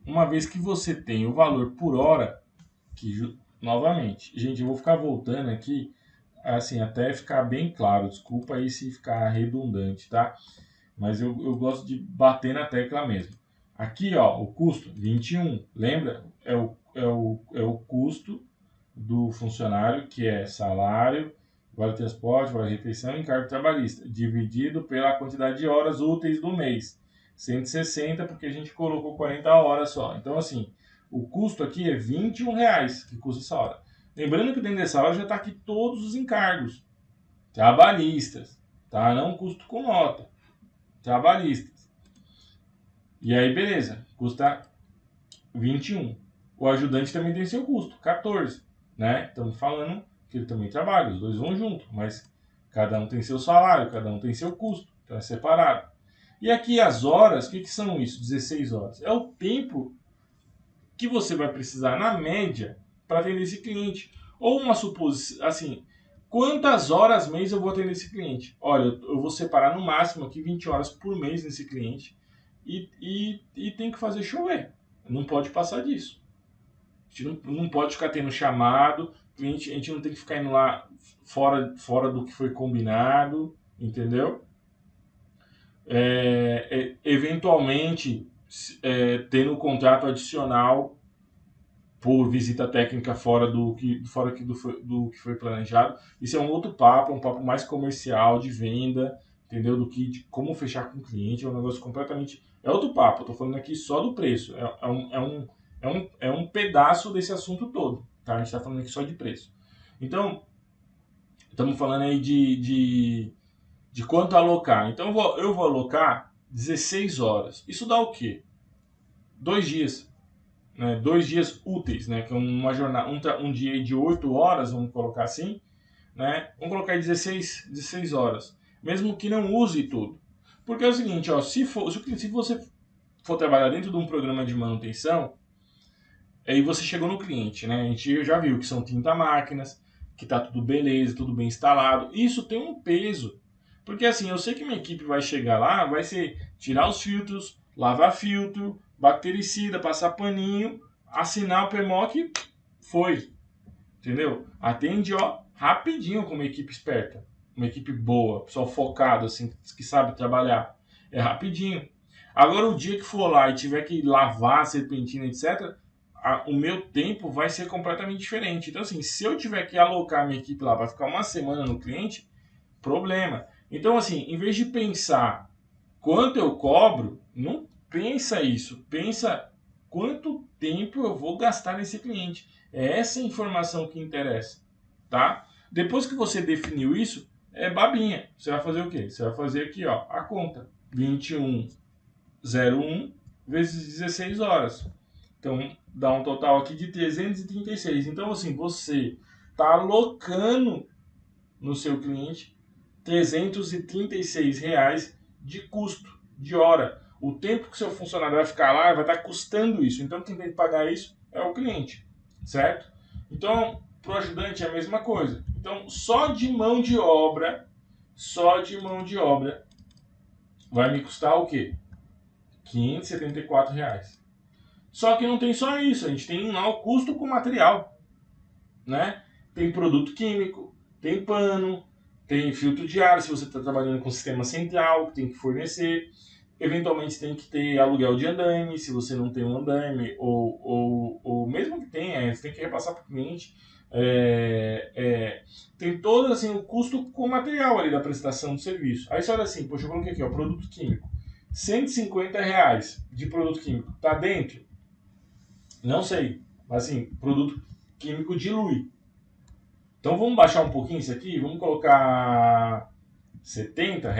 uma vez que você tem o valor por hora, que novamente, gente, eu vou ficar voltando aqui, assim, até ficar bem claro. Desculpa aí se ficar redundante, tá? Mas eu gosto de bater na tecla mesmo. Aqui, ó, o custo, 21. Lembra? É o custo do funcionário, que é salário, vale transporte, vale refeição e encargo trabalhista, dividido pela quantidade de horas úteis do mês. 160, porque a gente colocou 40 horas só. Então, assim, o custo aqui é R$ 21 que custa essa hora. Lembrando que dentro dessa hora já está aqui todos os encargos trabalhistas, tá? Não custo com nota, trabalhistas. E aí, beleza, custa 21. O ajudante também tem seu custo, 14, né? Estamos falando que ele também trabalha, os dois vão junto, mas cada um tem seu salário, cada um tem seu custo, então é separado. E aqui as horas, o que são isso? 16 horas. É o tempo que você vai precisar, na média, para atender esse cliente. Ou uma suposição, assim, quantas horas mês eu vou atender esse cliente? Olha, eu vou separar no máximo aqui 20 horas por mês nesse cliente e tem que fazer chover. Não pode passar disso. A gente não pode ficar tendo chamado, a gente não tem que ficar indo lá fora do que foi combinado, entendeu? eventualmente tendo um contrato adicional por visita técnica do que foi planejado. Isso é um outro papo, um papo mais comercial de venda, entendeu? Do que de como fechar com o cliente, é um negócio completamente. É outro papo, eu tô falando aqui só do preço. É um pedaço desse assunto todo, tá? A gente está falando aqui só de preço. Então, estamos falando aí de quanto alocar. Então, eu vou alocar 16 horas. Isso dá o quê? 2 dias. Né, 2 dias úteis, né, que é uma jornada, um dia de 8 horas, vamos colocar assim, né, vamos colocar 16 horas, mesmo que não use tudo. Porque é o seguinte, ó, se você for trabalhar dentro de um programa de manutenção, aí você chegou no cliente, né, a gente já viu que são 30 máquinas, que tá tudo beleza, tudo bem instalado, isso tem um peso, porque assim, eu sei que minha equipe vai chegar lá, vai ser tirar os filtros, lavar filtro, bactericida, passar paninho, assinar o PMOC, foi. Entendeu? Atende, ó, rapidinho com uma equipe esperta. Uma equipe boa, pessoal focado, assim, que sabe trabalhar. É rapidinho. Agora, o dia que for lá e tiver que lavar serpentina, etc., o meu tempo vai ser completamente diferente. Então, assim, se eu tiver que alocar minha equipe lá para ficar uma semana no cliente, problema. Então, assim, em vez de pensar quanto eu cobro, não pensa isso. Pensa quanto tempo eu vou gastar nesse cliente. É essa informação que interessa, tá? Depois que você definiu isso, é babinha. Você vai fazer o quê? Você vai fazer aqui, ó, a conta. 21,01 vezes 16 horas. Então, dá um total aqui de 336. Então, assim, você está alocando no seu cliente R$ 336 de custo de hora. O tempo que seu funcionário vai ficar lá vai estar custando isso. Então quem tem que pagar isso é o cliente, certo? Então, para o ajudante é a mesma coisa. Então, só de mão de obra, vai me custar o quê? R$ 574. Só que não tem só isso, a gente tem lá o custo com material, né? Tem produto químico, tem pano, tem filtro de ar, se você está trabalhando com sistema central, que tem que fornecer. Eventualmente tem que ter aluguel de andaime, se você não tem um andaime, ou mesmo que tenha, você tem que repassar para o cliente. Tem todo assim, o custo com o material ali da prestação do serviço. Aí você olha assim, poxa, eu coloquei aqui, ó, produto químico. R$ 150 de produto químico. Tá dentro? Não sei. Mas assim, produto químico dilui. Então vamos baixar um pouquinho isso aqui, vamos colocar R$ 70,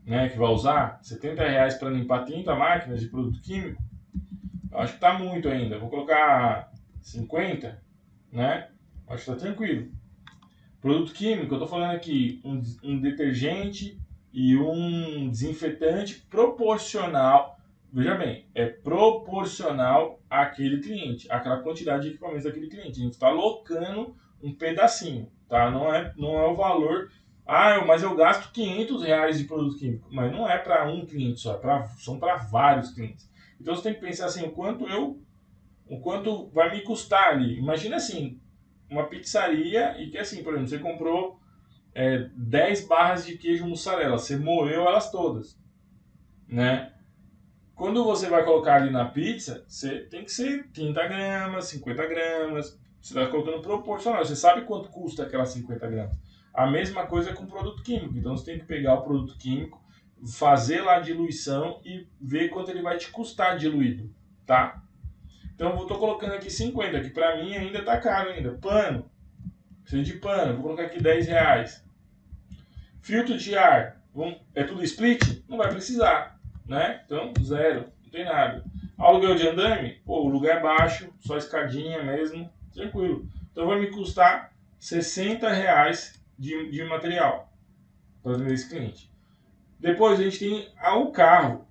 né, que vai usar R$ 70 para limpar 30 máquinas de produto químico. Eu acho que tá muito ainda. Vou colocar 50, né? Acho que tá tranquilo. Produto químico, eu tô falando aqui um detergente e um desinfetante proporcional. Veja bem, é proporcional àquele cliente, àquela quantidade de equipamentos daquele cliente. A gente está alocando um pedacinho, tá? Não é o valor. Ah, mas eu gasto R$ 500 de produto químico. Mas não é para um cliente só, são para vários clientes. Então você tem que pensar assim, o quanto vai me custar ali. Imagina assim, uma pizzaria e que assim, por exemplo, você comprou 10 barras de queijo mussarela, você moeu elas todas, né? Quando você vai colocar ali na pizza, você tem que ser 30 gramas, 50 gramas. Você está colocando proporcional. Você sabe quanto custa aquelas 50 gramas. A mesma coisa com produto químico. Então você tem que pegar o produto químico, fazer lá a diluição e ver quanto ele vai te custar diluído, tá? Então eu estou colocando aqui 50, que para mim ainda está caro ainda. Pano. Precisa de pano. Vou colocar aqui R$ 10. Filtro de ar. É tudo split? Não vai precisar, né? Então, zero. Não tem nada. Aluguel de andaime? Pô, o lugar é baixo, só escadinha mesmo, tranquilo. Então vai me custar R$ 60 de material para atender esse cliente. Depois a gente tem o carro,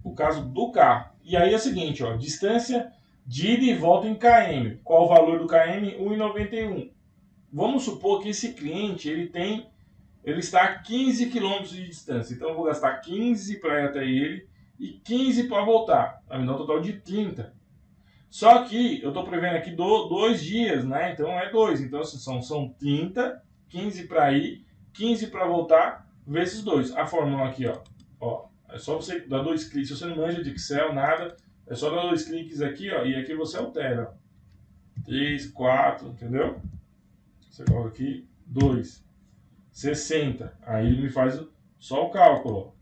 o caso do carro. E aí é o seguinte, ó, distância de ida e volta em km. Qual o valor do km? 1,91. Vamos supor que esse cliente ele está a 15 km de distância. Então eu vou gastar 15 para ir até ele e 15 para voltar. Vai me dar um total de 30. Só que eu estou prevendo aqui 2 dias, né? Então é 2. Então assim, são 30, 15 para ir, 15 para voltar, vezes 2. A fórmula aqui, ó. Ó, é só você dar 2 cliques. Se você não manja de Excel, nada, é só dar 2 cliques aqui, ó, e aqui você altera. 3, 4, entendeu? Você coloca aqui 2, 60. Aí ele me faz só o cálculo, ó.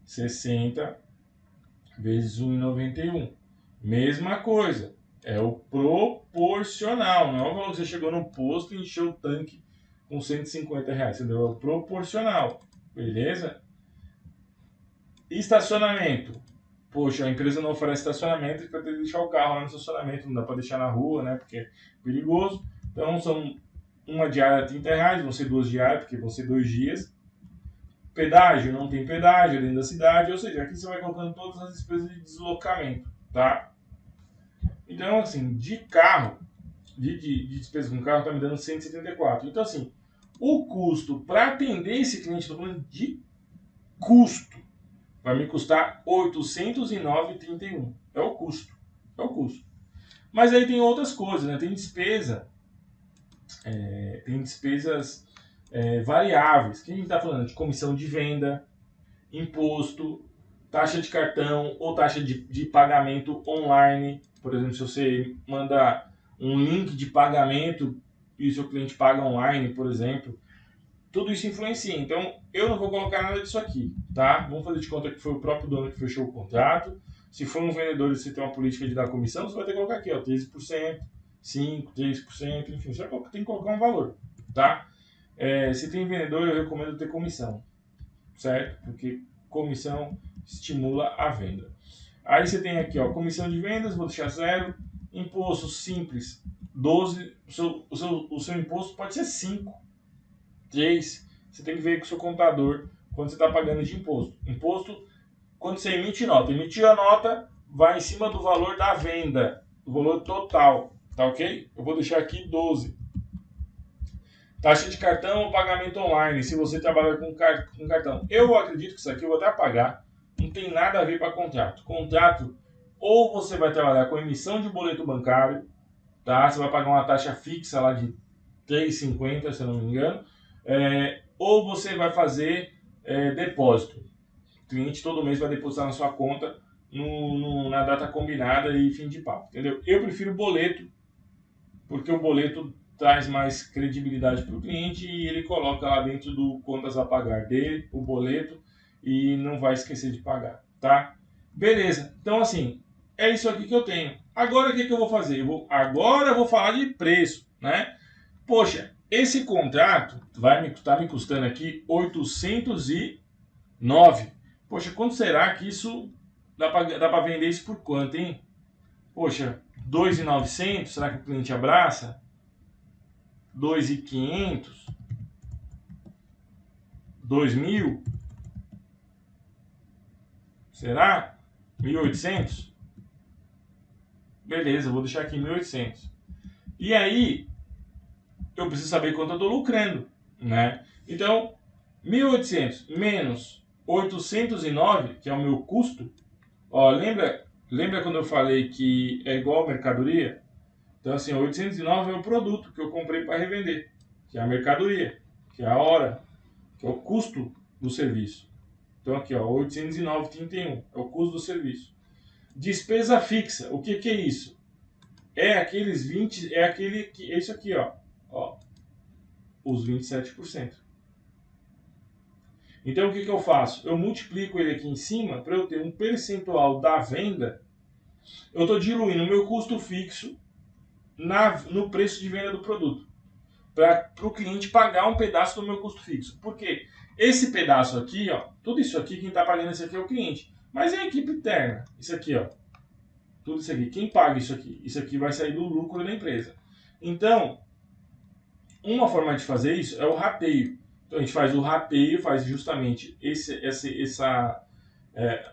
60 vezes 1,91. Mesma coisa. É o proporcional. Não é o valor que você chegou no posto e encheu o tanque com R$ 150. Entendeu? É o proporcional. Beleza? Estacionamento. Poxa, a empresa não oferece estacionamento para ter que deixar o carro lá no estacionamento. Não dá para deixar na rua, né? Porque é perigoso. Então, são uma diária R$ 30. Vão ser 2 diárias, porque vão ser 2 dias. Pedágio, não tem pedágio dentro da cidade, ou seja, aqui você vai colocando todas as despesas de deslocamento, tá? Então, assim, de carro, de despesa com carro, tá me dando 174. Então, assim, o custo para atender esse cliente, estou falando de custo, vai me custar R$ 809,31. É o custo. É o custo. Mas aí tem outras coisas, né? Tem despesa, tem despesas variáveis. Quem está falando? De comissão de venda, imposto, taxa de cartão ou taxa de pagamento online. Por exemplo, se você manda um link de pagamento e o seu cliente paga online, por exemplo, tudo isso influencia. Então, eu não vou colocar nada disso aqui, tá? Vamos fazer de conta que foi o próprio dono que fechou o contrato. Se for um vendedor e você tem uma política de dar comissão, você vai ter que colocar aqui, ó, 13%, 5%, 3%, enfim, você tem que colocar um valor, tá? Se tem vendedor, eu recomendo ter comissão, certo? Porque comissão estimula a venda. Aí você tem aqui, ó, comissão de vendas, vou deixar 0. Imposto simples, 12. O seu imposto pode ser 5, 3. Você tem que ver com o seu contador quando você está pagando de imposto. Imposto, quando você emite nota. Emitiu a nota, vai em cima do valor da venda, do valor total, tá ok? Eu vou deixar aqui 12. Taxa de cartão ou pagamento online, se você trabalha com cartão. Eu acredito que isso aqui eu vou até pagar. Não tem nada a ver para contrato. Contrato, ou você vai trabalhar com emissão de boleto bancário, tá? Você vai pagar uma taxa fixa lá de R$ 3,50, se eu não me engano. Ou você vai fazer depósito. O cliente todo mês vai depositar na sua conta na data combinada e fim de papo, entendeu? Eu prefiro boleto, porque o boleto traz mais credibilidade para o cliente e ele coloca lá dentro do contas a pagar dele, o boleto, e não vai esquecer de pagar, tá? Beleza, então assim, é isso aqui que eu tenho. Agora o que eu vou fazer? Agora eu vou falar de preço, né? Poxa, esse contrato tá me custando aqui 809. Poxa, quanto será que isso dá para vender isso por quanto, hein? Poxa, 2.900, será que o cliente abraça? 2.500, 2.000, será? 1.800? Beleza, vou deixar aqui 1.800. E aí, eu preciso saber quanto eu estou lucrando, né? Então, 1.800 menos 809, que é o meu custo. Ó, lembra quando eu falei que é igual a mercadoria? Então, assim, 809 é o produto que eu comprei para revender, que é a mercadoria, que é a hora, que é o custo do serviço. Então, aqui, ó, 809,31 é o custo do serviço. Despesa fixa, o que é isso? É aqueles 20, é isso aqui, ó, os 27%. Então, o que eu faço? Eu multiplico ele aqui em cima para eu ter um percentual da venda. Eu estou diluindo o meu custo fixo no preço de venda do produto, para o cliente pagar um pedaço do meu custo fixo. Por quê? Esse pedaço aqui, ó, tudo isso aqui, quem está pagando isso aqui é o cliente. Mas é a equipe interna. Isso aqui, ó, tudo isso aqui. Quem paga isso aqui? Isso aqui vai sair do lucro da empresa. Então, uma forma de fazer isso é o rateio. Então, a gente faz o rateio, faz justamente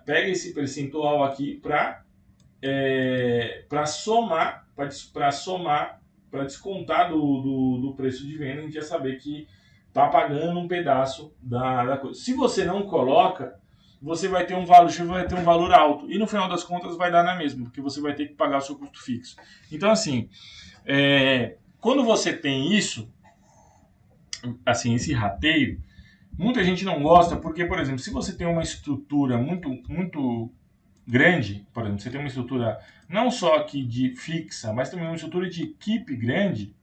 pega esse percentual aqui para somar, para descontar do preço de venda. A gente já saber que está pagando um pedaço da coisa. Se você não coloca, você vai ter um valor alto. E no final das contas vai dar na mesma, porque você vai ter que pagar o seu custo fixo. Então, assim, quando você tem isso, assim, esse rateio, Muita gente não gosta porque, por exemplo, se você tem uma estrutura muito grande, por exemplo, você tem uma estrutura não só aqui de fixa, mas também uma estrutura de equipe grande,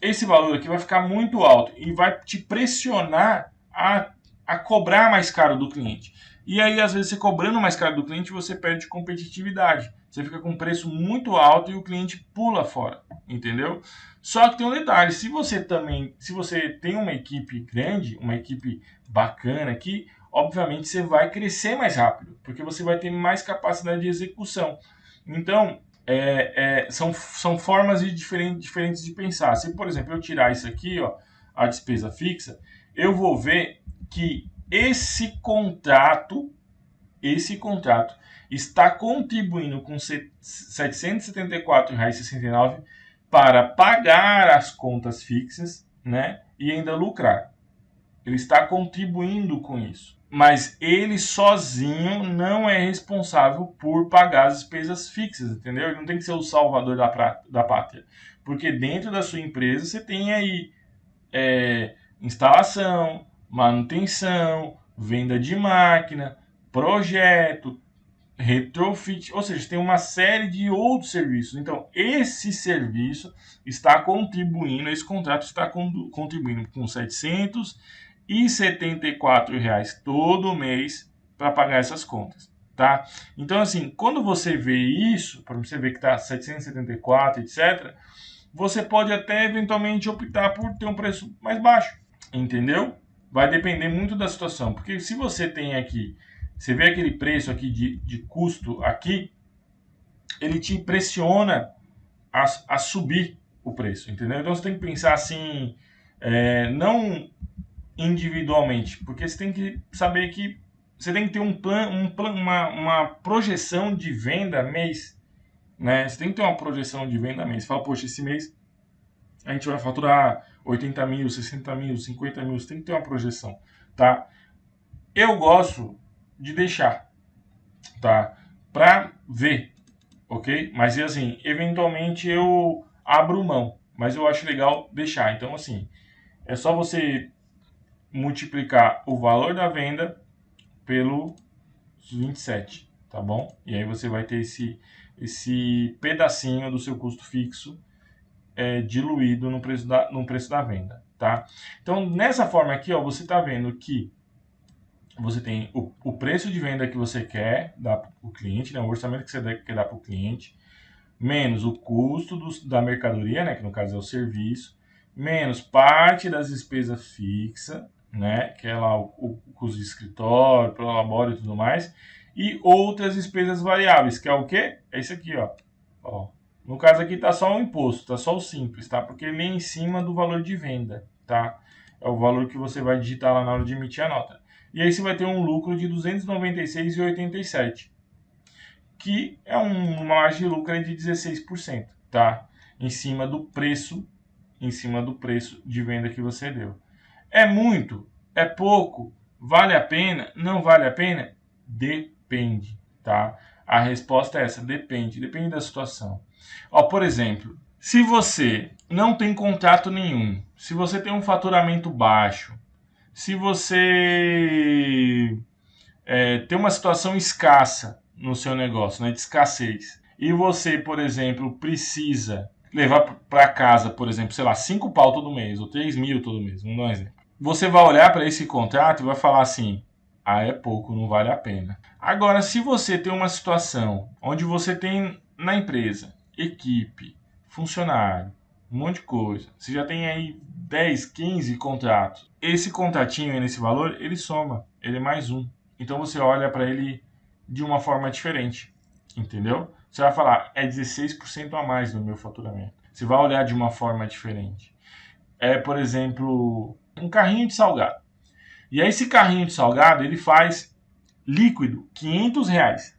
esse valor aqui vai ficar muito alto e vai te pressionar a cobrar mais caro do cliente. E aí, às vezes, você cobrando mais caro do cliente, você perde competitividade. Você fica com um preço muito alto e o cliente pula fora, entendeu? Só que tem um detalhe, se você tem uma equipe grande, uma equipe bacana aqui, obviamente você vai crescer mais rápido, porque você vai ter mais capacidade de execução. Então, são formas diferentes de pensar. Se, por exemplo, eu tirar isso aqui, ó, a despesa fixa, eu vou ver que esse contrato está contribuindo com R$ 774,69 para pagar as contas fixas, né, e ainda lucrar. Ele está contribuindo com isso. Mas ele sozinho não é responsável por pagar as despesas fixas, entendeu? Ele não tem que ser o salvador da pátria. Porque dentro da sua empresa você tem aí instalação, manutenção, venda de máquina, projeto, retrofit, ou seja, tem uma série de outros serviços. Então, esse serviço está contribuindo, esse contrato está contribuindo com R$ 774 todo mês para pagar essas contas, tá? Então, assim, quando você vê isso, para você ver que está 774, etc., você pode até eventualmente optar por ter um preço mais baixo, entendeu? Vai depender muito da situação, porque se você tem aqui, você vê aquele preço aqui de custo aqui, ele te pressiona a subir o preço, entendeu? Então você tem que pensar assim, não individualmente, porque você tem que saber que você tem que ter uma projeção de venda mês, né? Você tem que ter uma projeção de venda mês. Você fala, poxa, esse mês a gente vai faturar 80 mil, 60 mil, 50 mil, você tem que ter uma projeção, tá? Eu gosto de deixar, tá? Para ver, ok? Mas assim, eventualmente eu abro mão, mas eu acho legal deixar. Então, assim, é só você multiplicar o valor da venda pelo 27, tá bom? E aí você vai ter esse pedacinho do seu custo fixo diluído no preço da venda, tá? Então, nessa forma aqui, ó, você está vendo que você tem o preço de venda que você quer dar para o cliente, né, o orçamento que você quer dar para o cliente, menos o custo da mercadoria, né, que no caso é o serviço, menos parte das despesas fixas, né, que é lá o custo de escritório, prolabore e tudo mais, e outras despesas variáveis, que é o quê? É isso aqui, ó. No caso aqui tá só o imposto, tá só o simples, tá? Porque ele é em cima do valor de venda, tá? É o valor que você vai digitar lá na hora de emitir a nota. E aí você vai ter um lucro de R$ 296,87, que é uma margem de lucro de 16%, tá? Em cima do preço de venda que você deu. É muito? É pouco? Vale a pena? Não vale a pena? Depende, tá? A resposta é essa, depende da situação. Ó, por exemplo, se você não tem contrato nenhum, se você tem um faturamento baixo, se você tem uma situação escassa no seu negócio, né, de escassez, e você, por exemplo, precisa levar para casa, por exemplo, sei lá, 5 pau todo mês, ou 3 mil todo mês, vamos dar um exemplo. Você vai olhar para esse contrato e vai falar assim, é pouco, não vale a pena. Agora, se você tem uma situação onde você tem na empresa, equipe, funcionário, um monte de coisa, você já tem aí 10, 15 contratos, esse contratinho aí nesse valor, ele soma, ele é mais um. Então você olha para ele de uma forma diferente, entendeu? Você vai falar, é 16% a mais no meu faturamento. Você vai olhar de uma forma diferente. Por exemplo, um carrinho de salgado. E aí esse carrinho de salgado, ele faz líquido R$ 500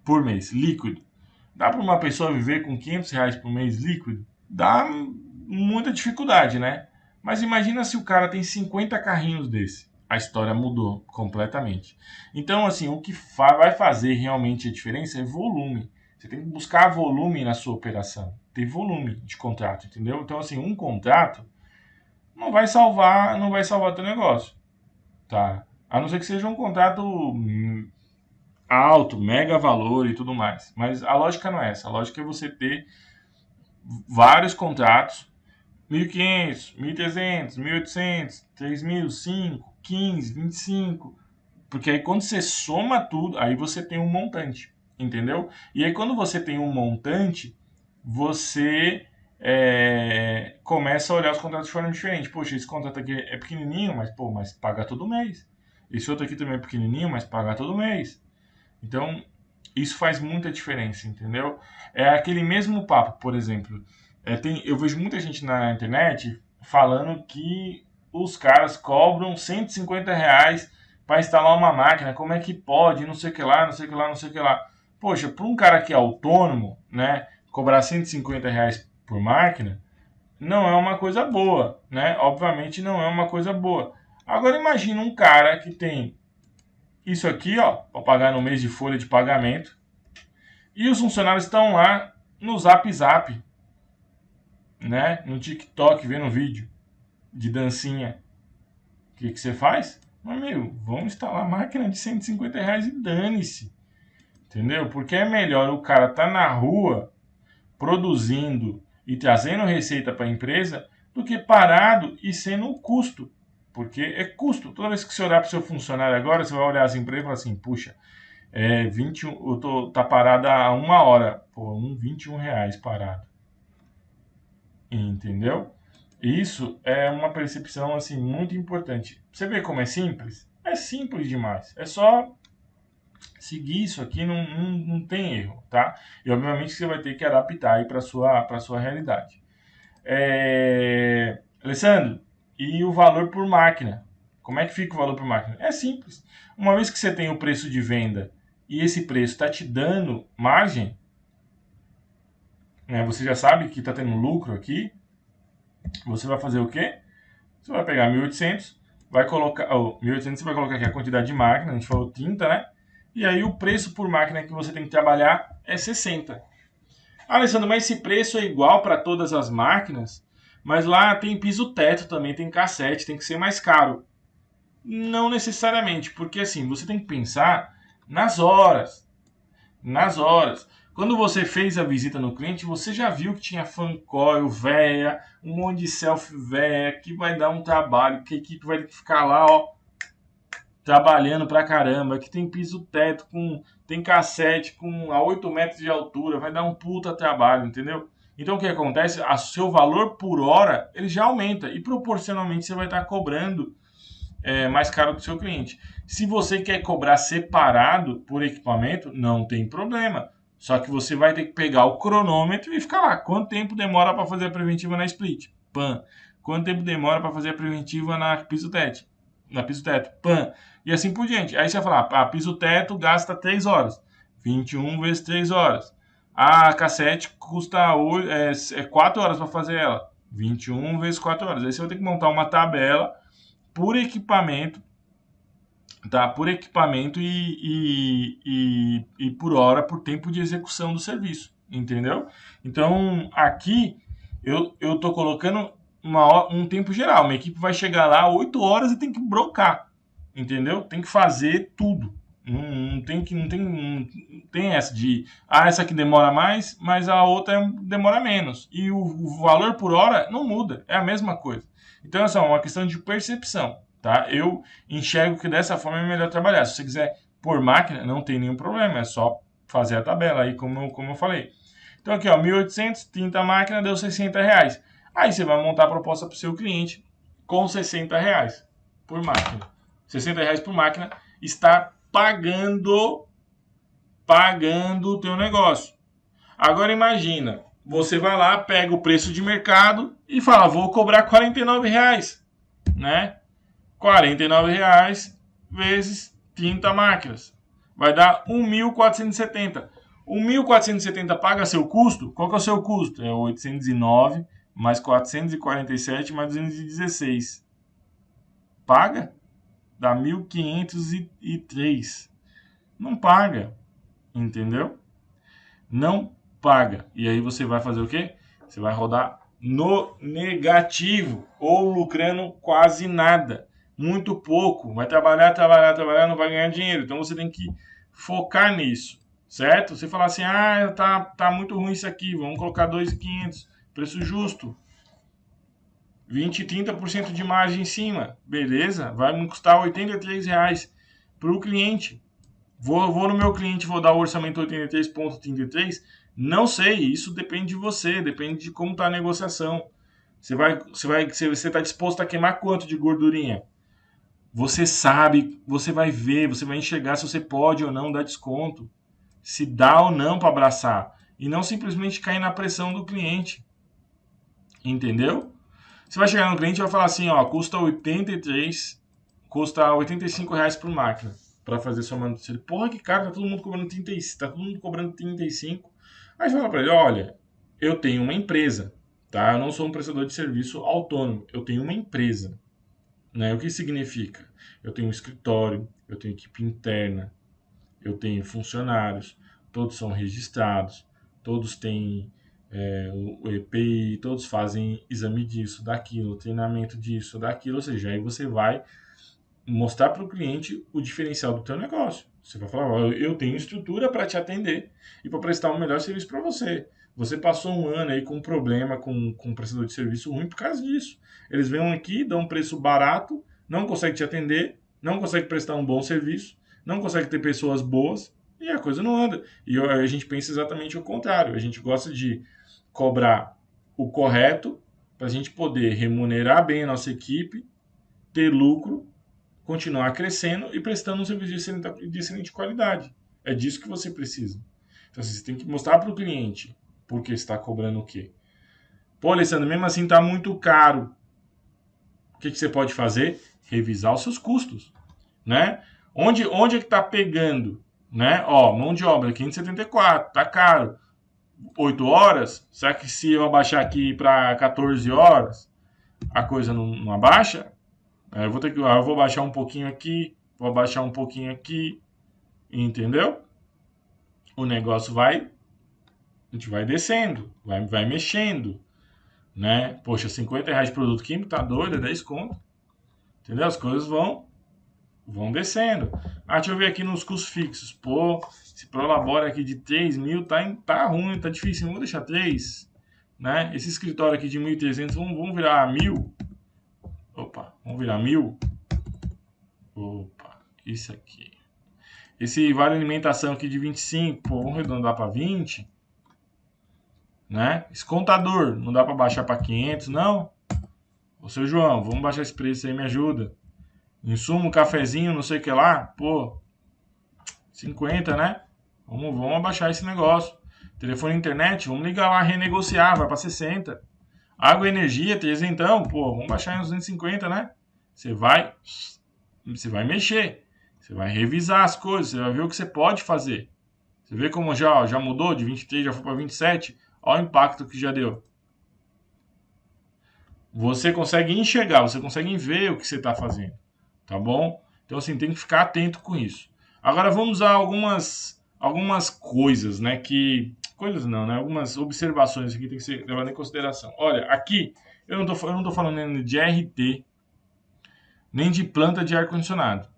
por mês, líquido. Dá para uma pessoa viver com R$ 500 por mês líquido? Dá muita dificuldade, né? Mas imagina se o cara tem 50 carrinhos desse. A história mudou completamente. Então, assim, o que vai fazer realmente a diferença é volume. Você tem que buscar volume na sua operação. Ter volume de contrato, entendeu? Então, assim, um contrato não vai salvar teu negócio, tá? A não ser que seja um contrato alto, mega valor e tudo mais. Mas a lógica não é essa. A lógica é você ter vários contratos, 1.500, 1.300, 1.800, 3.000, 5, 15, 25. Porque aí quando você soma tudo, aí você tem um montante, entendeu? E aí quando você tem um montante, você começa a olhar os contratos de forma diferente. Poxa, esse contrato aqui é pequenininho, mas paga todo mês. Esse outro aqui também é pequenininho, mas paga todo mês. Então, isso faz muita diferença, entendeu? É aquele mesmo papo, por exemplo. Eu vejo muita gente na internet falando que os caras cobram R$ 150 para instalar uma máquina. Como é que pode? Não sei o que lá, não sei o que lá, não sei o que lá. Poxa, para um cara que é autônomo, né, cobrar R$ 150 por máquina não é uma coisa boa, né? Obviamente não é uma coisa boa. Agora imagina um cara que tem isso aqui, ó, para pagar no mês de folha de pagamento. E os funcionários estão lá no Zap Zap, né? No TikTok, vendo vídeo de dancinha. O que você faz? Meu, vamos instalar a máquina de R$ 150 e dane-se. Entendeu? Porque é melhor o cara estar na rua produzindo e trazendo receita para a empresa do que parado e sendo um custo. Porque é custo. Toda vez que você olhar para o seu funcionário agora, você vai olhar essa empresa e falar assim, puxa, 21, tá parada há 1 hora. Pô, R$ 21 parado. Entendeu? Isso é uma percepção assim muito importante. Você vê como é simples? É simples demais. É só seguir isso aqui, não tem erro, tá? E obviamente você vai ter que adaptar aí para sua realidade. Alessandro, e o valor por máquina? Como é que fica o valor por máquina? É simples. Uma vez que você tem o preço de venda e esse preço está te dando margem, né, você já sabe que está tendo lucro aqui, você vai fazer o quê? Você vai pegar 1.800, vai colocar, 1.800 você vai colocar aqui a quantidade de máquina, a gente falou 30, né? E aí o preço por máquina que você tem que trabalhar é 60. Alessandro, mas esse preço é igual para todas as máquinas? Mas lá tem piso teto também, tem cassete, tem que ser mais caro. Não necessariamente, porque assim, você tem que pensar nas horas. Nas horas. Quando você fez a visita no cliente, você já viu que tinha fan coil, véia, um monte de selfie véia, que vai dar um trabalho, que a equipe vai ter que ficar lá, ó, trabalhando pra caramba, que tem piso teto, tem cassete a 8 metros de altura, vai dar um puta trabalho, entendeu? Então o que acontece? O seu valor por hora, ele já aumenta, e proporcionalmente você vai estar cobrando mais caro que o seu cliente. Se você quer cobrar separado por equipamento, não tem problema. Só que você vai ter que pegar o cronômetro e ficar lá. Quanto tempo demora para fazer a preventiva na split? Pan. Quanto tempo demora para fazer a preventiva na piso teto? Na piso teto? Pan. E assim por diante. Aí você vai falar, piso teto gasta 3 horas. 21 vezes 3 horas. A cassete custa 4 horas para fazer ela. 21 vezes 4 horas. Aí você vai ter que montar uma tabela por equipamento, tá? Por equipamento e por hora, por tempo de execução do serviço, entendeu? Então, aqui eu tô colocando um tempo geral. Uma equipe vai chegar lá 8 horas e tem que brocar, entendeu? Tem que fazer tudo. Não tem essa de essa aqui demora mais, mas a outra demora menos. E o valor por hora não muda, é a mesma coisa. Então, é uma questão de percepção, tá? Eu enxergo que dessa forma é melhor trabalhar. Se você quiser por máquina, não tem nenhum problema, é só fazer a tabela aí, como eu falei. Então, aqui, ó, 1.800, 30 máquina, deu R$ 60. Aí você vai montar a proposta para o seu cliente com R$ 60 por máquina. R$ 60 por máquina está pagando o teu negócio. Agora imagina, você vai lá, pega o preço de mercado e fala, vou cobrar R$ 49, né? R$ 49 vezes 30 máquinas. Vai dar 1.470. 1.470 paga seu custo? Qual que é o seu custo? É 809 mais 447 mais 216. Paga? Dá 1.503. Não paga. Entendeu? Não paga. E aí você vai fazer o quê? Você vai rodar no negativo ou lucrando quase nada, muito pouco. Vai trabalhar, não vai ganhar dinheiro. Então você tem que focar nisso, certo? Você falar assim, tá muito ruim isso aqui, vamos colocar 2.500, preço justo. 20, 30% de margem em cima, beleza? Vai me custar R$83 para o cliente. Vou no meu cliente, vou dar o orçamento 83,33. Não sei, isso depende de você, depende de como está a negociação. Você está disposto a queimar quanto de gordurinha? Você sabe, você vai ver, você vai enxergar se você pode ou não dar desconto, se dá ou não para abraçar, e não simplesmente cair na pressão do cliente. Entendeu? Você vai chegar no cliente e vai falar assim, ó, custa 83, custa R$85 por máquina para fazer sua manutenção. Porra, que caro, tá todo mundo cobrando 35, tá todo mundo cobrando 35. Aí você fala para ele, olha, eu tenho uma empresa, tá? Eu não sou um prestador de serviço autônomo, eu tenho uma empresa, né? O que significa? Eu tenho um escritório, eu tenho equipe interna, eu tenho funcionários, todos são registrados, todos têm o EPI, todos fazem exame disso, daquilo, treinamento disso, daquilo, ou seja, aí você vai mostrar para o cliente o diferencial do teu negócio. Você vai falar, eu tenho estrutura para te atender e para prestar um melhor serviço para você. Você passou um ano aí com um problema com um prestador de serviço ruim por causa disso. Eles vêm aqui, dão um preço barato, não conseguem te atender, não conseguem prestar um bom serviço, não conseguem ter pessoas boas e a coisa não anda. E a gente pensa exatamente o contrário. A gente gosta de cobrar o correto para a gente poder remunerar bem a nossa equipe, ter lucro, continuar crescendo e prestando um serviço de excelente qualidade. É disso que você precisa. Então você tem que mostrar para o cliente por que está cobrando o quê. Pô, Alessandro, mesmo assim está muito caro. O que você pode fazer? Revisar os seus custos, né? Onde é que está pegando, né? Ó, mão de obra 574, tá caro. 8 horas? Será que se eu abaixar aqui para 14 horas, a coisa não abaixa? Eu vou baixar um pouquinho aqui, vou abaixar um pouquinho aqui, entendeu? O negócio a gente vai descendo, vai mexendo, né? Poxa, R$50 de produto químico, tá doido, é 10 conto. Entendeu? As coisas vão descendo. Deixa eu ver aqui nos custos fixos. Pô, esse Prolabore aqui de 3.000 tá ruim, tá difícil. Vamos deixar 3, né? Esse escritório aqui de 1.300, vamos virar 1.000. Opa, vamos virar 1.000. Opa, isso aqui. Esse vale alimentação aqui de 25, pô, vamos arredondar para 20, né? Esse contador, não dá para baixar para 500, não? Ô, seu João, vamos baixar esse preço aí, me ajuda. Insumo, cafezinho, não sei o que lá, pô, 50, né? Vamos abaixar esse negócio. Telefone e internet, vamos ligar lá, renegociar, vai para 60. Água e energia, 300, pô, vamos baixar em 250, né? Você vai mexer. Você vai revisar as coisas, você vai ver o que você pode fazer. Você vê como já mudou de 23, já foi para 27? Olha o impacto que já deu. Você consegue enxergar, você consegue ver o que você está fazendo, tá bom? Então, assim, tem que ficar atento com isso. Agora, vamos a algumas coisas, né, coisas não, né, algumas observações aqui tem que ser levadas em consideração. Olha, aqui, eu não tô falando nem de RT, nem de planta de ar-condicionado.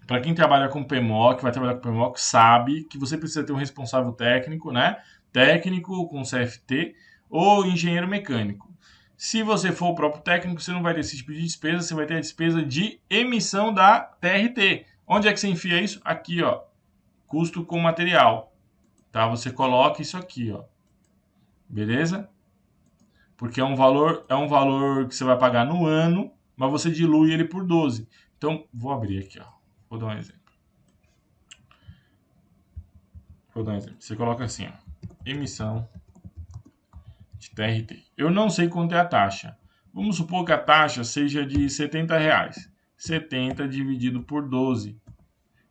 Para quem trabalha com PMOC, vai trabalhar com PMOC, sabe que você precisa ter um responsável técnico, né? Técnico com CFT ou engenheiro mecânico. Se você for o próprio técnico, você não vai ter esse tipo de despesa, você vai ter a despesa de emissão da TRT. Onde é que você enfia isso? Aqui, ó. Custo com material. Tá? Você coloca isso aqui, ó. Beleza? Porque é um valor que você vai pagar no ano, mas você dilui ele por 12. Então, vou abrir aqui, ó. Vou dar um exemplo. Você coloca assim, ó, emissão de TRT. Eu não sei quanto é a taxa. Vamos supor que a taxa seja de R$70. 70 dividido por 12.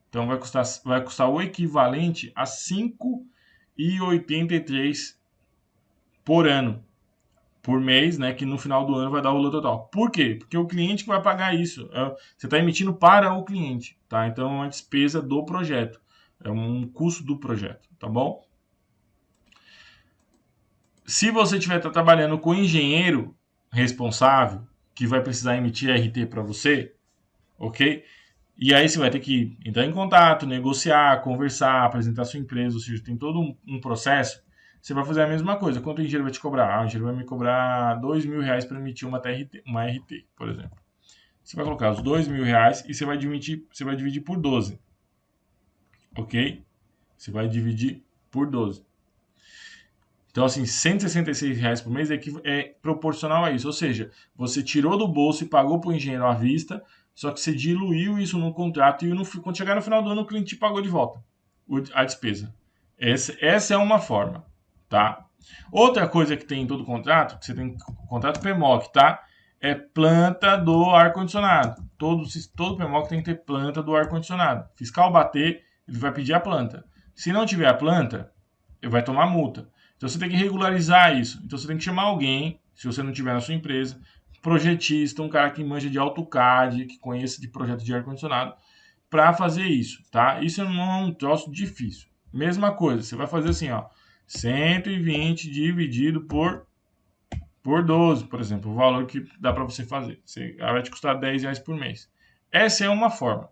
Então vai custar o equivalente a 5,83 por ano. Por mês, né? Que no final do ano vai dar o valor total. Por quê? Porque o cliente que vai pagar isso. Você está emitindo para o cliente, tá? Então é uma despesa do projeto. É um custo do projeto, tá bom? Se você estiver trabalhando com engenheiro responsável, que vai precisar emitir RT para você, ok? E aí você vai ter que entrar em contato, negociar, conversar, apresentar sua empresa, ou seja, tem todo um processo. Você vai fazer a mesma coisa. Quanto o engenheiro vai te cobrar? Ah, o engenheiro vai me cobrar R$ 2.000 para emitir uma RT, por exemplo. Você vai colocar os R$ 2.000 e você vai dividir por 12, ok? Você vai dividir por 12. Então, assim, R$ 166 por mês é proporcional a isso. Ou seja, você tirou do bolso e pagou para o engenheiro à vista, só que você diluiu isso no contrato e quando chegar no final do ano o cliente te pagou de volta a despesa. Essa é uma forma, tá? Outra coisa que tem em todo contrato, que você tem contrato PMOC, tá? É planta do ar-condicionado. Todo PMOC tem que ter planta do ar-condicionado. Fiscal bater, ele vai pedir a planta. Se não tiver a planta, ele vai tomar multa. Então você tem que regularizar isso. Então você tem que chamar alguém, se você não tiver na sua empresa, projetista, um cara que manja de AutoCAD, que conheça de projeto de ar-condicionado, para fazer isso, tá? Isso não é um troço difícil. Mesma coisa, você vai fazer assim, ó, 120 dividido por 12, por exemplo, o valor que dá para você fazer. Vai te custar R$ 10 por mês. Essa é uma forma.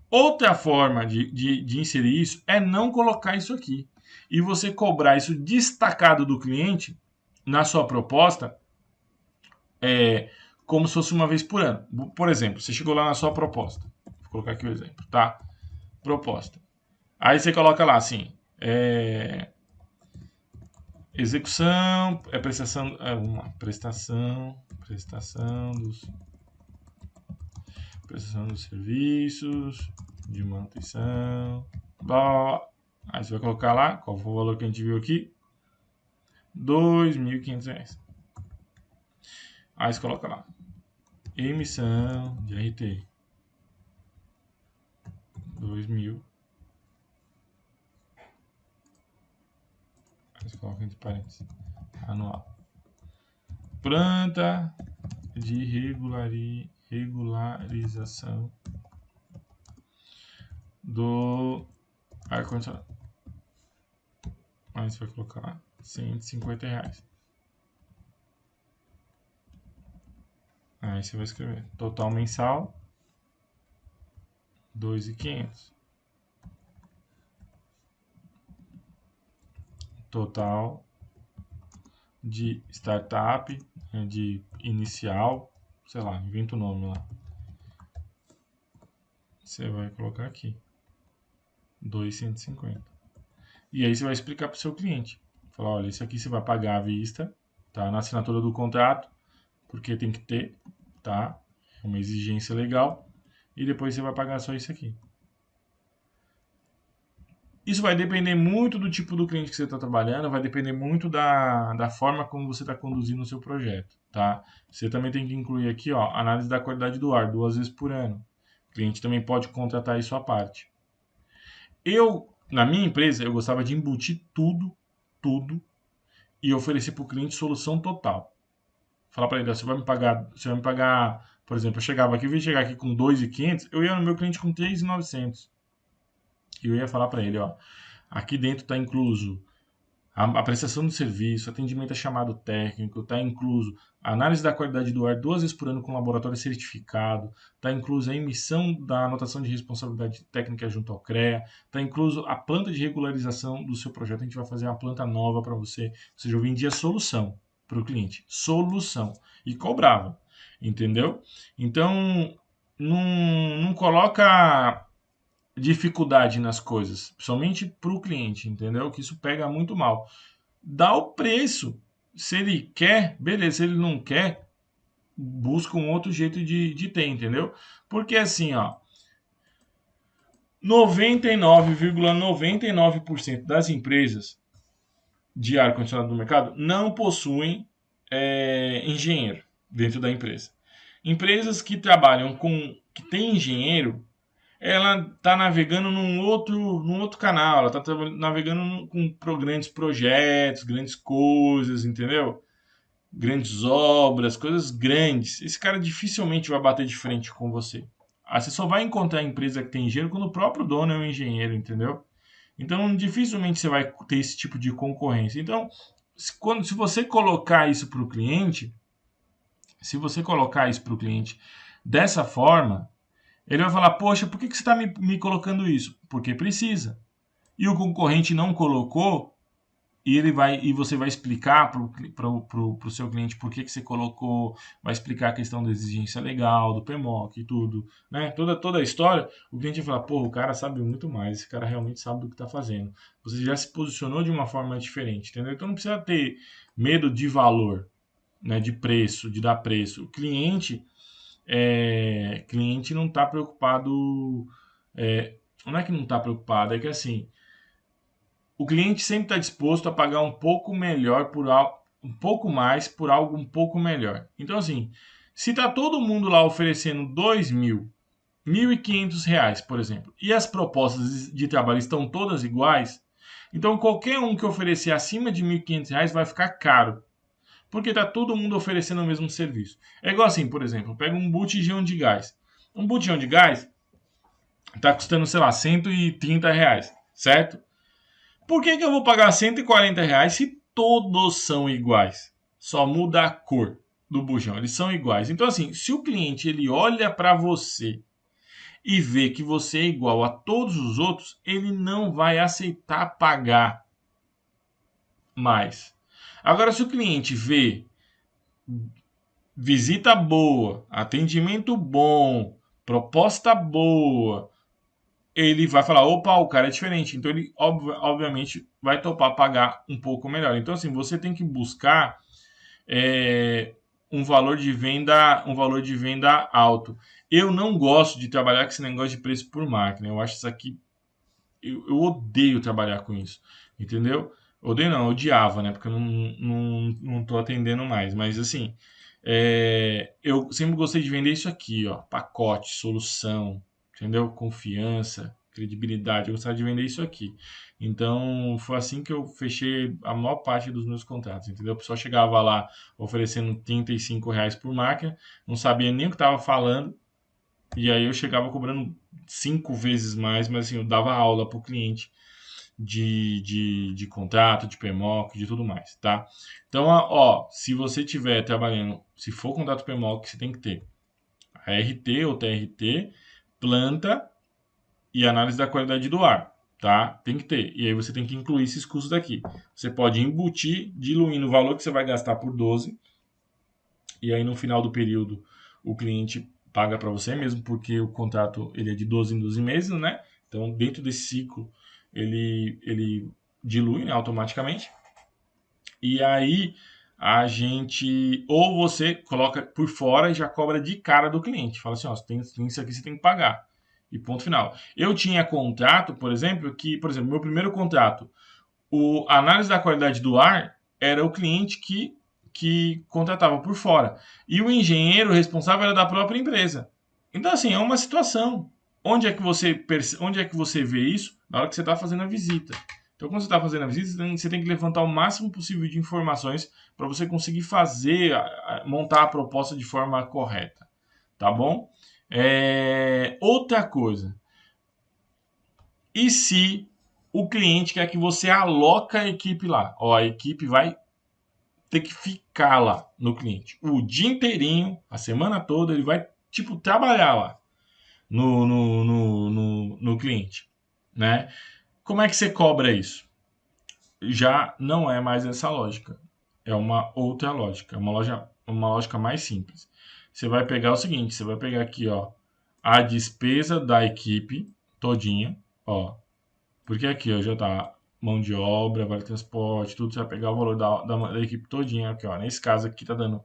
Outra forma de inserir isso é não colocar isso aqui. E você cobrar isso destacado do cliente na sua proposta, como se fosse uma vez por ano. Por exemplo, você chegou lá na sua proposta. Vou colocar aqui o exemplo, tá? Proposta. Aí você coloca lá assim, execução, prestação, prestação dos serviços, de manutenção, blá, blá. Aí você vai colocar lá, qual foi o valor que a gente viu aqui? R$ 2.500. Aí você coloca lá, emissão de RT, 2.000. Aí você coloca entre parênteses, anual. Planta de regularização do ar-condicionado. Aí você vai colocar lá, R$ 150. Aí você vai escrever total mensal, 2.500. Total de startup, de inicial, sei lá, inventa o nome lá. Você vai colocar aqui, 2.150. E aí você vai explicar para o seu cliente. Falar, olha, isso aqui você vai pagar à vista, tá? Na assinatura do contrato, porque tem que ter, tá? É uma exigência legal. E depois você vai pagar só isso aqui. Isso vai depender muito do tipo do cliente que você está trabalhando, vai depender muito da forma como você está conduzindo o seu projeto, tá? Você também tem que incluir aqui, ó, análise da qualidade do ar, 2 vezes por ano. O cliente também pode contratar isso à parte. Na minha empresa, eu gostava de embutir tudo, e oferecer para o cliente solução total. Falar para ele, você vai me pagar, por exemplo, eu chegava aqui, eu ia chegar aqui com 2.500, eu ia no meu cliente com 3.900. E eu ia falar para ele, ó, aqui dentro está incluso a prestação do serviço, atendimento a chamado técnico, está incluso a análise da qualidade do ar 2 vezes por ano com laboratório certificado, está incluso a emissão da anotação de responsabilidade técnica junto ao CREA, está incluso a planta de regularização do seu projeto, a gente vai fazer uma planta nova para você, ou seja, eu vendia solução para o cliente, solução, e cobrava, entendeu? Então, não coloca dificuldade nas coisas, somente para o cliente, entendeu? Que isso pega muito mal. Dá o preço. Se ele quer, beleza. Se ele não quer, busca um outro jeito de ter, entendeu? Porque assim, ó, 99,99% das empresas de ar-condicionado do mercado não possuem engenheiro dentro da empresa. Empresas que trabalham que tem engenheiro, ela está navegando num outro canal, ela está navegando com grandes projetos, grandes coisas, entendeu? Grandes obras, coisas grandes. Esse cara dificilmente vai bater de frente com você. Você só vai encontrar a empresa que tem engenheiro quando o próprio dono é um engenheiro, entendeu? Então, dificilmente você vai ter esse tipo de concorrência. Então, se você colocar isso para o cliente, se você colocar isso para o cliente dessa forma, ele vai falar, poxa, por que você está me colocando isso? Porque precisa. E o concorrente não colocou, e você vai explicar para o seu cliente por que você colocou, vai explicar a questão da exigência legal, do PMOC e tudo, né? Toda a história, o cliente vai falar, pô, o cara sabe muito mais, esse cara realmente sabe do que está fazendo. Você já se posicionou de uma forma diferente, entendeu? Então não precisa ter medo de valor, né? De preço, de dar preço. O cliente não está preocupado, não é que não está preocupado, é que assim, o cliente sempre está disposto a pagar um pouco melhor por algo, um pouco mais por algo um pouco melhor. Então, assim, se está todo mundo lá oferecendo 2.000, R$ 1.500, por exemplo, e as propostas de trabalho estão todas iguais, então qualquer um que oferecer acima de R$ 1.500 vai ficar caro, porque está todo mundo oferecendo o mesmo serviço. É igual assim, por exemplo, pega um botijão de gás. Um botijão de gás está custando, sei lá, R$ 130, certo? Por que eu vou pagar R$ 140 se todos são iguais? Só muda a cor do bujão, eles são iguais. Então, assim, se o cliente ele olha para você e vê que você é igual a todos os outros, ele não vai aceitar pagar mais. Agora, se o cliente vê visita boa, atendimento bom, proposta boa, ele vai falar, opa, o cara é diferente. Então ele obviamente vai topar pagar um pouco melhor. Então assim, você tem que buscar um valor de venda alto. Eu não gosto de trabalhar com esse negócio de preço por máquina. Eu acho isso aqui, eu odeio trabalhar com isso, entendeu? Odeio não, eu odiava, né? Porque eu não tô atendendo mais. Mas assim, eu sempre gostei de vender isso aqui, ó, pacote, solução, entendeu? Confiança, credibilidade. Eu gostava de vender isso aqui. Então, foi assim que eu fechei a maior parte dos meus contratos, entendeu? O pessoal chegava lá oferecendo R$ 35 por máquina, não sabia nem o que estava falando, e aí eu chegava cobrando 5 vezes mais, mas assim, eu dava aula para o cliente de contrato, de PMOC, de tudo mais, tá? Então, ó, se você estiver trabalhando, se for contrato PMOC, você tem que ter a RT ou TRT, planta e análise da qualidade do ar, tá? Tem que ter. E aí você tem que incluir esses custos daqui. Você pode embutir, diluindo o valor que você vai gastar por 12, e aí no final do período o cliente paga para você mesmo, porque o contrato ele é de 12 em 12 meses, né? Então, dentro desse ciclo, ele dilui, né, automaticamente. E aí a gente, ou você coloca por fora e já cobra de cara do cliente. Fala assim, ó, tem isso aqui, você tem que pagar. E ponto final. Eu tinha contrato, por exemplo, meu primeiro contrato, a análise da qualidade do ar era o cliente que contratava por fora. E o engenheiro responsável era da própria empresa. Então, assim, é uma situação. Onde é que você vê isso? Na hora que você está fazendo a visita. Então, quando você está fazendo a visita, você tem que levantar o máximo possível de informações para você conseguir montar a proposta de forma correta. Tá bom? Outra coisa. E se o cliente quer que você aloca a equipe lá? Ó, a equipe vai ter que ficar lá no cliente. O dia inteirinho, a semana toda, ele vai, tipo, trabalhar lá no cliente, né? Como é que você cobra isso? Já não é mais essa lógica. É uma outra lógica. É uma lógica mais simples. Você vai pegar o seguinte, você vai pegar aqui, ó, a despesa da equipe todinha, ó. Porque aqui, ó, já tá mão de obra, vale transporte, tudo, você vai pegar o valor da equipe todinha aqui, ó. Nesse caso aqui tá dando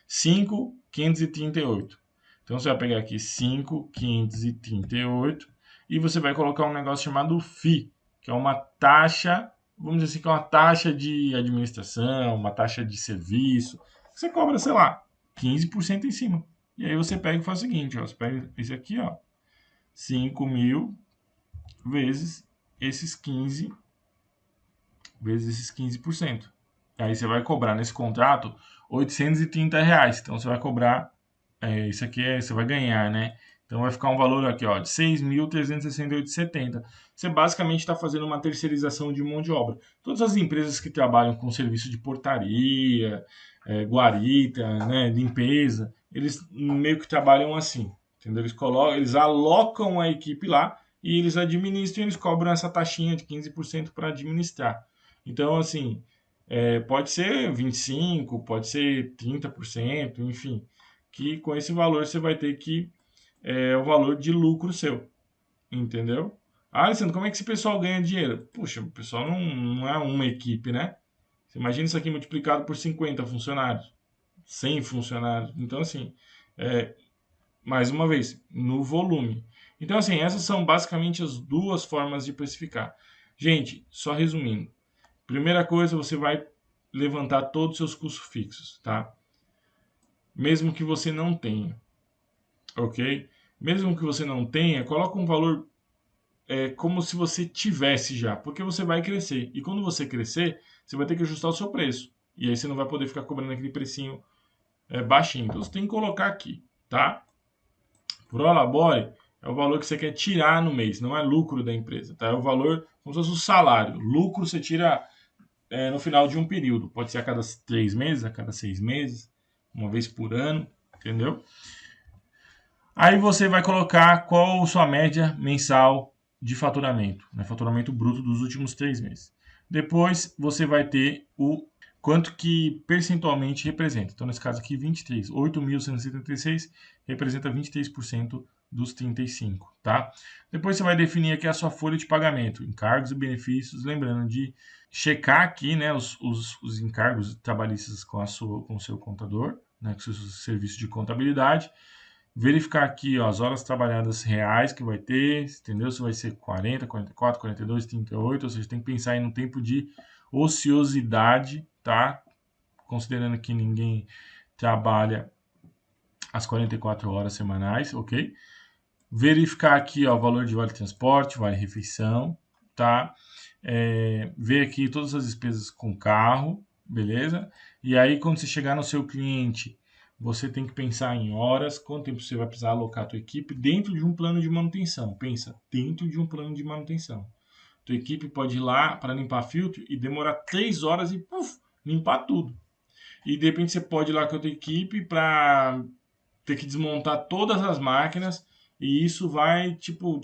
5.538. Então você vai pegar aqui 5.538 e você vai colocar um negócio chamado FII, que é uma taxa, vamos dizer assim, que é uma taxa de administração, uma taxa de serviço. Você cobra, sei lá, 15% em cima. E aí você pega e faz o seguinte, ó, você pega esse aqui, ó, 5.000 vezes esses 15%. Aí você vai cobrar nesse contrato R$ 830. Então você vai cobrar, isso aqui você vai ganhar, né? Então vai ficar um valor aqui, ó, de 6.368,70. Você basicamente está fazendo uma terceirização de mão de obra. Todas as empresas que trabalham com serviço de portaria, guarita, né, limpeza, eles meio que trabalham assim, entendeu? Eles alocam a equipe lá e eles administram, eles cobram essa taxinha de 15% para administrar. Então, assim, pode ser 25%, pode ser 30%, enfim, que com esse valor você vai ter que o valor de lucro seu, entendeu? Ah, Alessandro, como é que esse pessoal ganha dinheiro? Puxa, o pessoal não é uma equipe, né? Você imagina isso aqui multiplicado por 50 funcionários, 100 funcionários. Então, assim, é, mais uma vez, no volume. Então, assim, essas são basicamente as duas formas de precificar. Gente, só resumindo. Primeira coisa, você vai levantar todos os seus custos fixos, tá? Mesmo que você não tenha, ok? Mesmo que você não tenha, coloca um valor como se você tivesse já, porque você vai crescer. E quando você crescer, você vai ter que ajustar o seu preço. E aí você não vai poder ficar cobrando aquele precinho baixinho. Então você tem que colocar aqui, tá? Por hora labore é o valor que você quer tirar no mês, não é lucro da empresa, tá? É o valor como se fosse o salário. Lucro você tira no final de um período. Pode ser a cada 3 meses, a cada 6 meses, uma vez por ano, entendeu? Aí você vai colocar qual a sua média mensal de faturamento, né? Faturamento bruto dos últimos 3 meses. Depois você vai ter o quanto que percentualmente representa. Então, nesse caso aqui, 23. 8.176 representa 23% dos 35, tá? Depois você vai definir aqui a sua folha de pagamento, encargos e benefícios, lembrando de checar aqui, né, os encargos trabalhistas com o seu contador, né, com o seu serviço de contabilidade, verificar aqui, ó, as horas trabalhadas reais que vai ter, entendeu? Se vai ser 40, 44, 42, 38, ou seja, tem que pensar aí no tempo de ociosidade, tá? Considerando que ninguém trabalha as 44 horas semanais, ok? Verificar aqui, ó, o valor de vale transporte, vale refeição, tá? Ver aqui todas as despesas com carro, beleza? E aí, quando você chegar no seu cliente, você tem que pensar em horas, quanto tempo você vai precisar alocar a tua equipe dentro de um plano de manutenção. Pensa, dentro de um plano de manutenção. Tua equipe pode ir lá para limpar filtro e demorar 3 horas e limpar tudo. E de repente você pode ir lá com a tua equipe para ter que desmontar todas as máquinas e isso vai, tipo,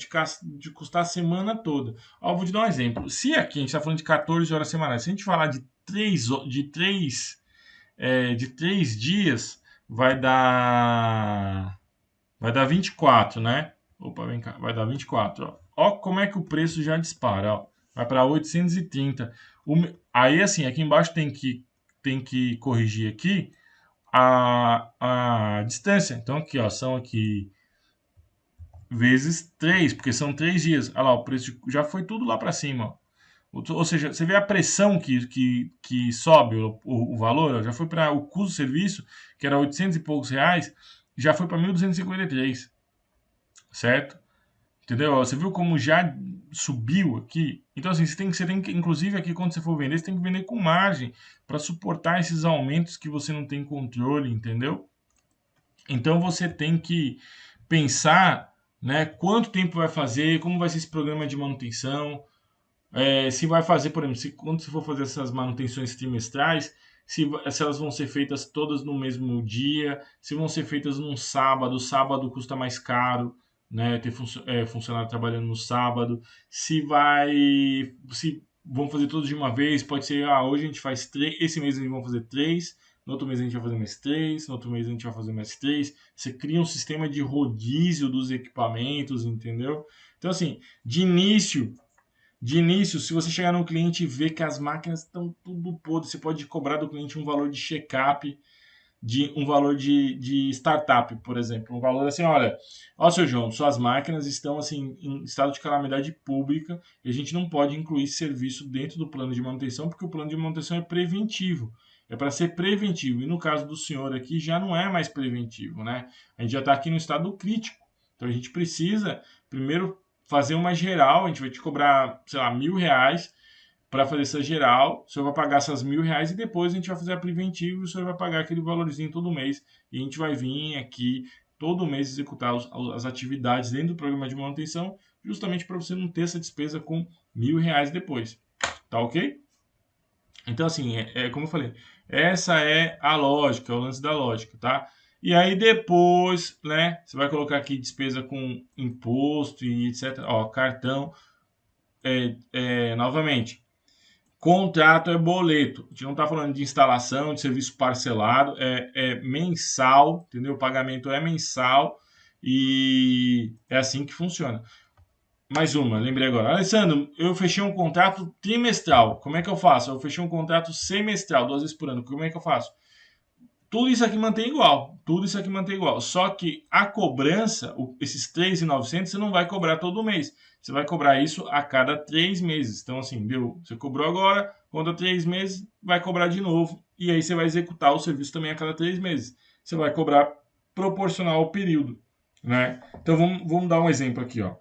de custar a semana toda. Ó, vou te dar um exemplo. Se aqui a gente está falando de 14 horas semanais, se a gente falar de três dias, vai dar 24, né? Opa, vem cá, vai dar 24, ó. Ó como é que o preço já dispara, ó. Vai para 830. Aí, assim, aqui embaixo tem que corrigir aqui a distância. Então, aqui, ó, são aqui vezes 3 porque são 3 dias. Olha lá, o preço já foi tudo lá para cima, ó. Ou seja, você vê a pressão que sobe o valor, ó, já foi para o custo do serviço, que era 800 e poucos reais, já foi para 1.253, certo? Entendeu? Você viu como já subiu aqui? Então, assim, você tem que, inclusive aqui quando você for vender, você tem que vender com margem para suportar esses aumentos que você não tem controle, entendeu? Então você tem que pensar, né, quanto tempo vai fazer, como vai ser esse programa de manutenção, se vai fazer, por exemplo, quando você for fazer essas manutenções trimestrais, se elas vão ser feitas todas no mesmo dia, se vão ser feitas num sábado, sábado custa mais caro, né, ter funcionário trabalhando no sábado, se vão fazer todos de uma vez, pode ser, hoje a gente faz 3, esse mês a gente vai fazer 3, no outro mês a gente vai fazer mais 3, no outro mês a gente vai fazer mais 3, você cria um sistema de rodízio dos equipamentos, entendeu? Então, assim, de início, se você chegar no cliente e ver que as máquinas estão tudo podre, você pode cobrar do cliente um valor de check-up, um valor de startup, por exemplo. Um valor assim, olha, seu João, suas máquinas estão assim em estado de calamidade pública e a gente não pode incluir esse serviço dentro do plano de manutenção, porque o plano de manutenção é preventivo. É para ser preventivo. E no caso do senhor aqui, já não é mais preventivo, né? A gente já está aqui no estado crítico. Então a gente precisa primeiro fazer uma geral, a gente vai te cobrar, sei lá, R$ 1.000 para fazer essa geral, o senhor vai pagar essas R$ 1.000 e depois a gente vai fazer a preventiva e o senhor vai pagar aquele valorzinho todo mês e a gente vai vir aqui todo mês executar as atividades dentro do programa de manutenção, justamente para você não ter essa despesa com R$ 1.000 depois. Tá ok? Então, assim, como eu falei, essa é a lógica, é o lance da lógica, tá? E aí depois, né, você vai colocar aqui despesa com imposto e etc. Ó, cartão, novamente, contrato é boleto. A gente não está falando de instalação, de serviço parcelado, é mensal, entendeu? O pagamento é mensal e é assim que funciona. Mais uma, lembrei agora. Alessandro, eu fechei um contrato trimestral. Como é que eu faço? Eu fechei um contrato semestral, 2 vezes por ano. Como é que eu faço? Tudo isso aqui mantém igual. Tudo isso aqui mantém igual. Só que a cobrança, esses 3.900, você não vai cobrar todo mês. Você vai cobrar isso a cada 3 meses. Então, assim, deu. Você cobrou agora, conta 3 meses, vai cobrar de novo. E aí você vai executar o serviço também a cada 3 meses. Você vai cobrar proporcional ao período, né? Então, vamos dar um exemplo aqui, ó.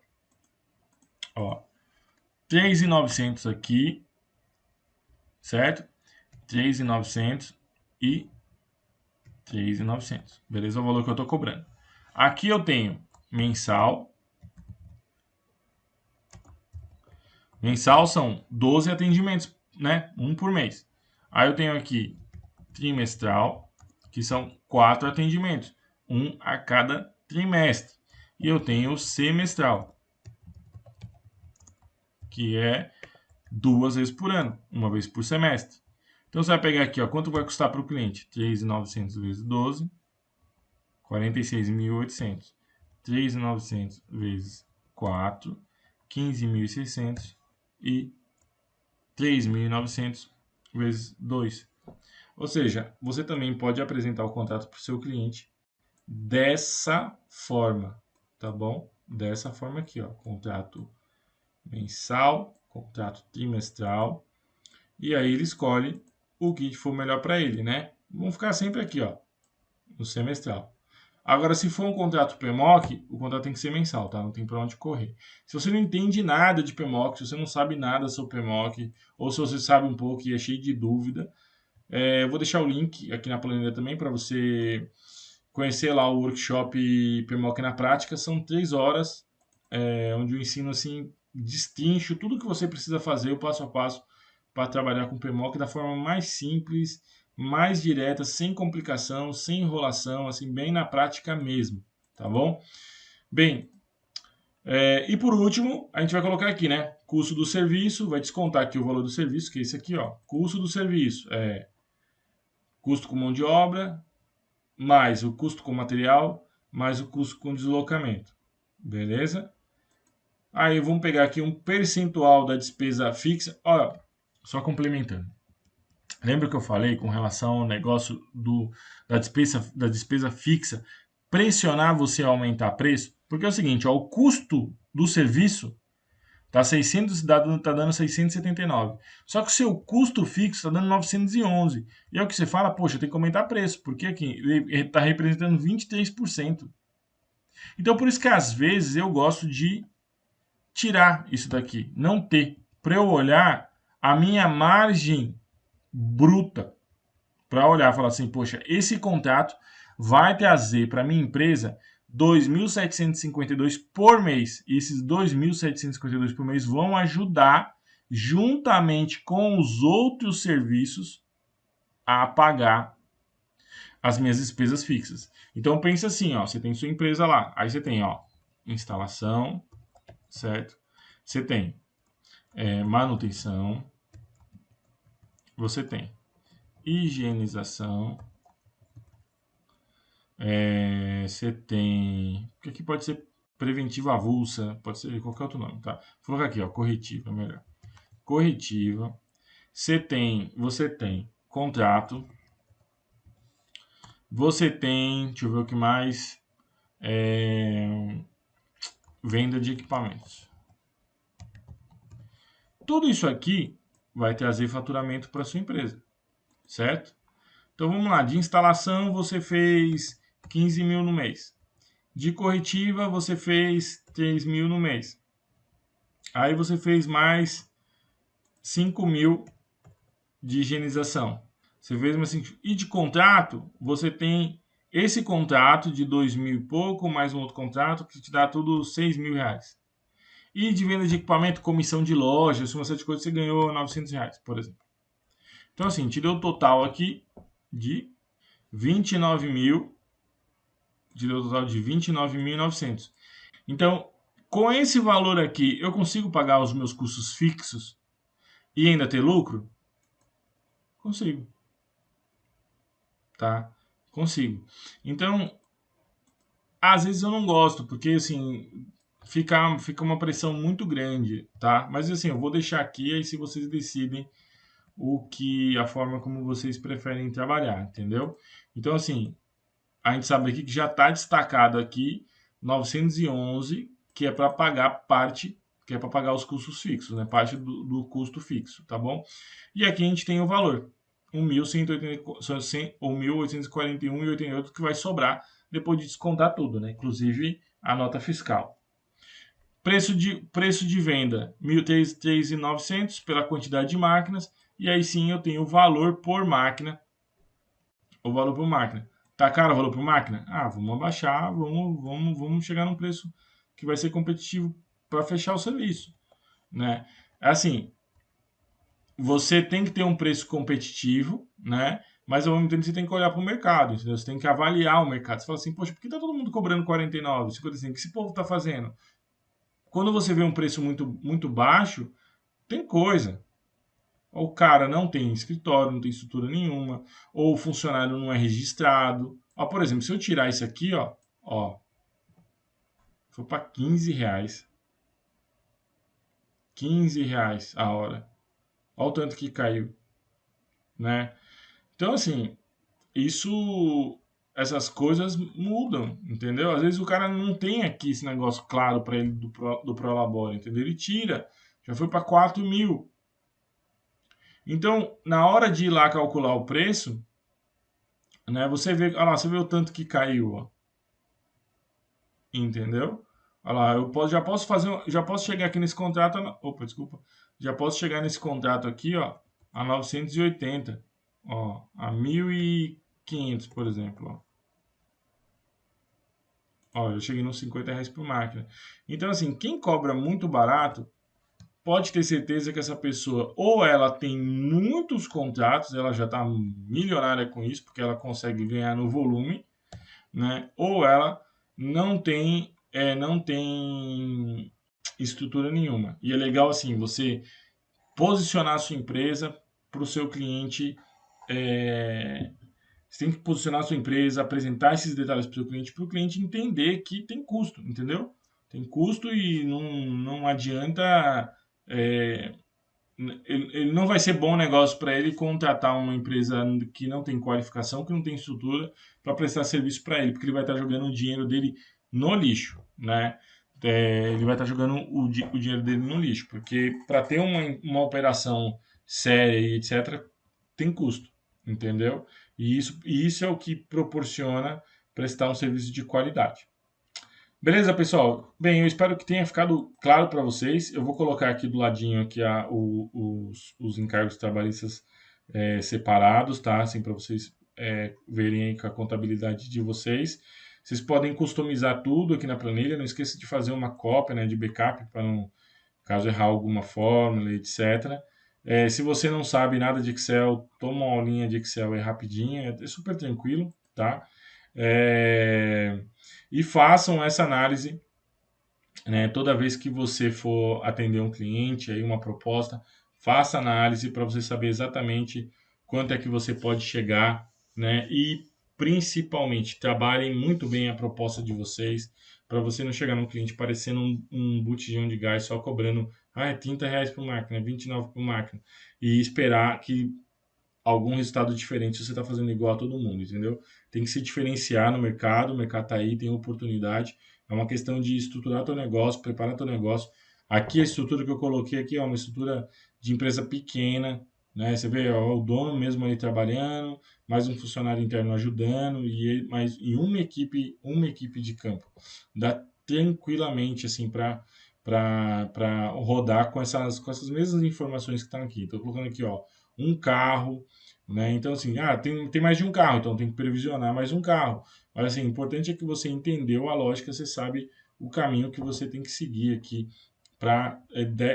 3.900 aqui, certo? 3.900 e 3.900. Beleza? É o valor que eu estou cobrando. Aqui eu tenho mensal. Mensal são 12 atendimentos, né? Um por mês. Aí eu tenho aqui trimestral, que são 4 atendimentos, um a cada trimestre. E eu tenho semestral, que é 2 vezes por ano, uma vez por semestre. Então você vai pegar aqui, ó, quanto vai custar para o cliente? 3.900 vezes 12, 46.800. 3.900 vezes 4, 15.600 e 3.900 vezes 2. Ou seja, você também pode apresentar o contrato para o seu cliente dessa forma, tá bom? Dessa forma aqui, ó, contrato mensal, contrato trimestral, e aí ele escolhe o que for melhor para ele, né? Vamos ficar sempre aqui, ó, no semestral. Agora, se for um contrato PMOC, o contrato tem que ser mensal, tá? Não tem para onde correr. Se você não entende nada de PMOC, se você não sabe nada sobre PMOC, ou se você sabe um pouco e é cheio de dúvida, eu vou deixar o link aqui na planilha também para você conhecer lá o workshop PMOC na prática. São 3 horas, onde eu ensino assim, destrincho tudo que você precisa fazer, o passo a passo, para trabalhar com PMOC da forma mais simples, mais direta, sem complicação, sem enrolação, assim, bem na prática mesmo, tá bom? Bem, e por último, a gente vai colocar aqui, né? Custo do serviço, vai descontar aqui o valor do serviço, que é esse aqui, ó. Custo do serviço é custo com mão de obra, mais o custo com material, mais o custo com deslocamento. Beleza? Aí vamos pegar aqui um percentual da despesa fixa. Ó, só complementando. Lembra que eu falei com relação ao negócio da despesa fixa, pressionar você a aumentar preço? Porque é o seguinte, ó, o custo do serviço tá 600, tá dando 679. Só que o seu custo fixo está dando 911. E é o que você fala, poxa, tem que aumentar preço, porque aqui ele está representando 23%. Então por isso que às vezes eu gosto de tirar isso daqui, não ter, para eu olhar a minha margem bruta, para olhar e falar assim, poxa, esse contrato vai trazer para minha empresa 2.752 por mês. E esses 2.752 por mês vão ajudar, juntamente com os outros serviços, a pagar as minhas despesas fixas. Então pensa assim, ó, você tem sua empresa lá, aí você tem, ó, instalação, certo? Você tem manutenção, você tem higienização, você tem. Porque aqui pode ser preventiva avulsa, pode ser qualquer outro nome, tá? Vou colocar aqui, ó, corretiva, melhor. Corretiva. Você tem contrato. Você tem, deixa eu ver o que mais. Venda de equipamentos. Tudo isso aqui vai trazer faturamento para sua empresa, certo? Então vamos lá, de instalação você fez 15 mil no mês. De corretiva você fez 3 mil no mês. Aí você fez mais 5 mil de higienização. Você fez mais 5. E de contrato você tem esse contrato de 2.000 e pouco, mais um outro contrato, que te dá tudo 6.000 reais. E de venda de equipamento, comissão de loja, uma série de coisas, você ganhou 900 reais, por exemplo. Então, assim, te deu o total aqui de 29 mil, te deu o total de 29.900. Então, com esse valor aqui, eu consigo pagar os meus custos fixos e ainda ter lucro? Consigo, tá? Consigo. Então, às vezes eu não gosto, porque assim, fica uma pressão muito grande, tá? Mas assim, eu vou deixar aqui, aí se vocês decidem a forma como vocês preferem trabalhar, entendeu? Então, assim, a gente sabe aqui que já está destacado aqui 911, que é para pagar parte, que é para pagar os custos fixos, né? Parte do custo fixo, tá bom? E aqui a gente tem o valor, 1.180 ou 1.841,88 que vai sobrar depois de descontar tudo, né? Inclusive a nota fiscal. Preço de venda, 1.003.900 pela quantidade de máquinas, e aí sim eu tenho o valor por máquina. O valor por máquina. Tá caro o valor por máquina? Ah, vamos abaixar, vamos chegar num preço que vai ser competitivo para fechar o serviço, né? Assim, você tem que ter um preço competitivo, né? Mas ao mesmo tempo você tem que olhar para o mercado, entendeu? Você tem que avaliar o mercado. Você fala assim, poxa, por que tá todo mundo cobrando 49, 55? O que esse povo tá fazendo? Quando você vê um preço muito baixo, tem coisa. Ou o cara não tem escritório, não tem estrutura nenhuma, ou o funcionário não é registrado. Ó, por exemplo, se eu tirar isso aqui, ó, foi para 15 reais. 15 reais a hora. Olha o tanto que caiu, né? Então, assim, essas coisas mudam, entendeu? Às vezes o cara não tem aqui esse negócio claro para ele do Prolabore, entendeu? Ele tira, já foi para 4.000. Então, na hora de ir lá calcular o preço, né, você vê o tanto que caiu, ó, entendeu? Olha lá, já posso chegar aqui nesse contrato, opa, desculpa, já posso chegar nesse contrato aqui, ó, a 980, ó, a 1.500, por exemplo, ó. Ó, eu cheguei nos 50 reais por máquina. Então, assim, quem cobra muito barato, pode ter certeza que essa pessoa, ou ela tem muitos contratos, ela já está milionária com isso, porque ela consegue ganhar no volume, né? Ou ela não tem estrutura nenhuma. E é legal assim, você posicionar a sua empresa para o seu cliente. Você tem que posicionar a sua empresa, apresentar esses detalhes para o cliente entender que tem custo, entendeu? Tem custo e não adianta. é, ele não vai ser bom negócio para ele contratar uma empresa que não tem qualificação, que não tem estrutura para prestar serviço para ele, porque ele vai estar jogando o dinheiro dele no lixo, né? Ele vai estar jogando o dinheiro dele no lixo, porque para ter uma operação séria e etc., tem custo, entendeu? E isso é o que proporciona prestar um serviço de qualidade. Beleza, pessoal? Bem, eu espero que tenha ficado claro para vocês. Eu vou colocar aqui do ladinho aqui os encargos trabalhistas separados, tá? Assim, para vocês verem aí com a contabilidade de vocês. Vocês podem customizar tudo aqui na planilha. Não esqueça de fazer uma cópia, né, de backup para não, caso errar alguma fórmula, etc. Se você não sabe nada de Excel, toma uma aulinha de Excel, é rapidinho, é super tranquilo, tá? É, e façam essa análise, né, toda vez que você for atender um cliente, aí uma proposta, faça análise para você saber exatamente quanto é que você pode chegar, né, e principalmente trabalhem muito bem a proposta de vocês para você não chegar num cliente parecendo um botijão de gás só cobrando 30 reais por máquina, 29 por máquina e esperar que algum resultado diferente se você está fazendo igual a todo mundo, entendeu? Tem que se diferenciar no mercado, o mercado está aí, tem oportunidade. É uma questão de estruturar teu negócio, preparar teu negócio. Aqui a estrutura que eu coloquei aqui é uma estrutura de empresa pequena, né? Você vê ó, o dono mesmo aí trabalhando, mais um funcionário interno ajudando e uma equipe de campo. Dá tranquilamente assim para rodar com essas mesmas informações que estão aqui. Estou colocando aqui, ó, um carro, né? Então, assim, tem mais de um carro, então tem que previsionar mais um carro. Mas, assim, o importante é que você entendeu a lógica, você sabe o caminho que você tem que seguir aqui para,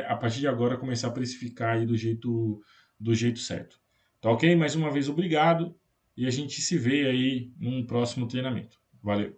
a partir de agora, começar a precificar aí do jeito certo. Tá ok? Mais uma vez, obrigado e a gente se vê aí num próximo treinamento. Valeu!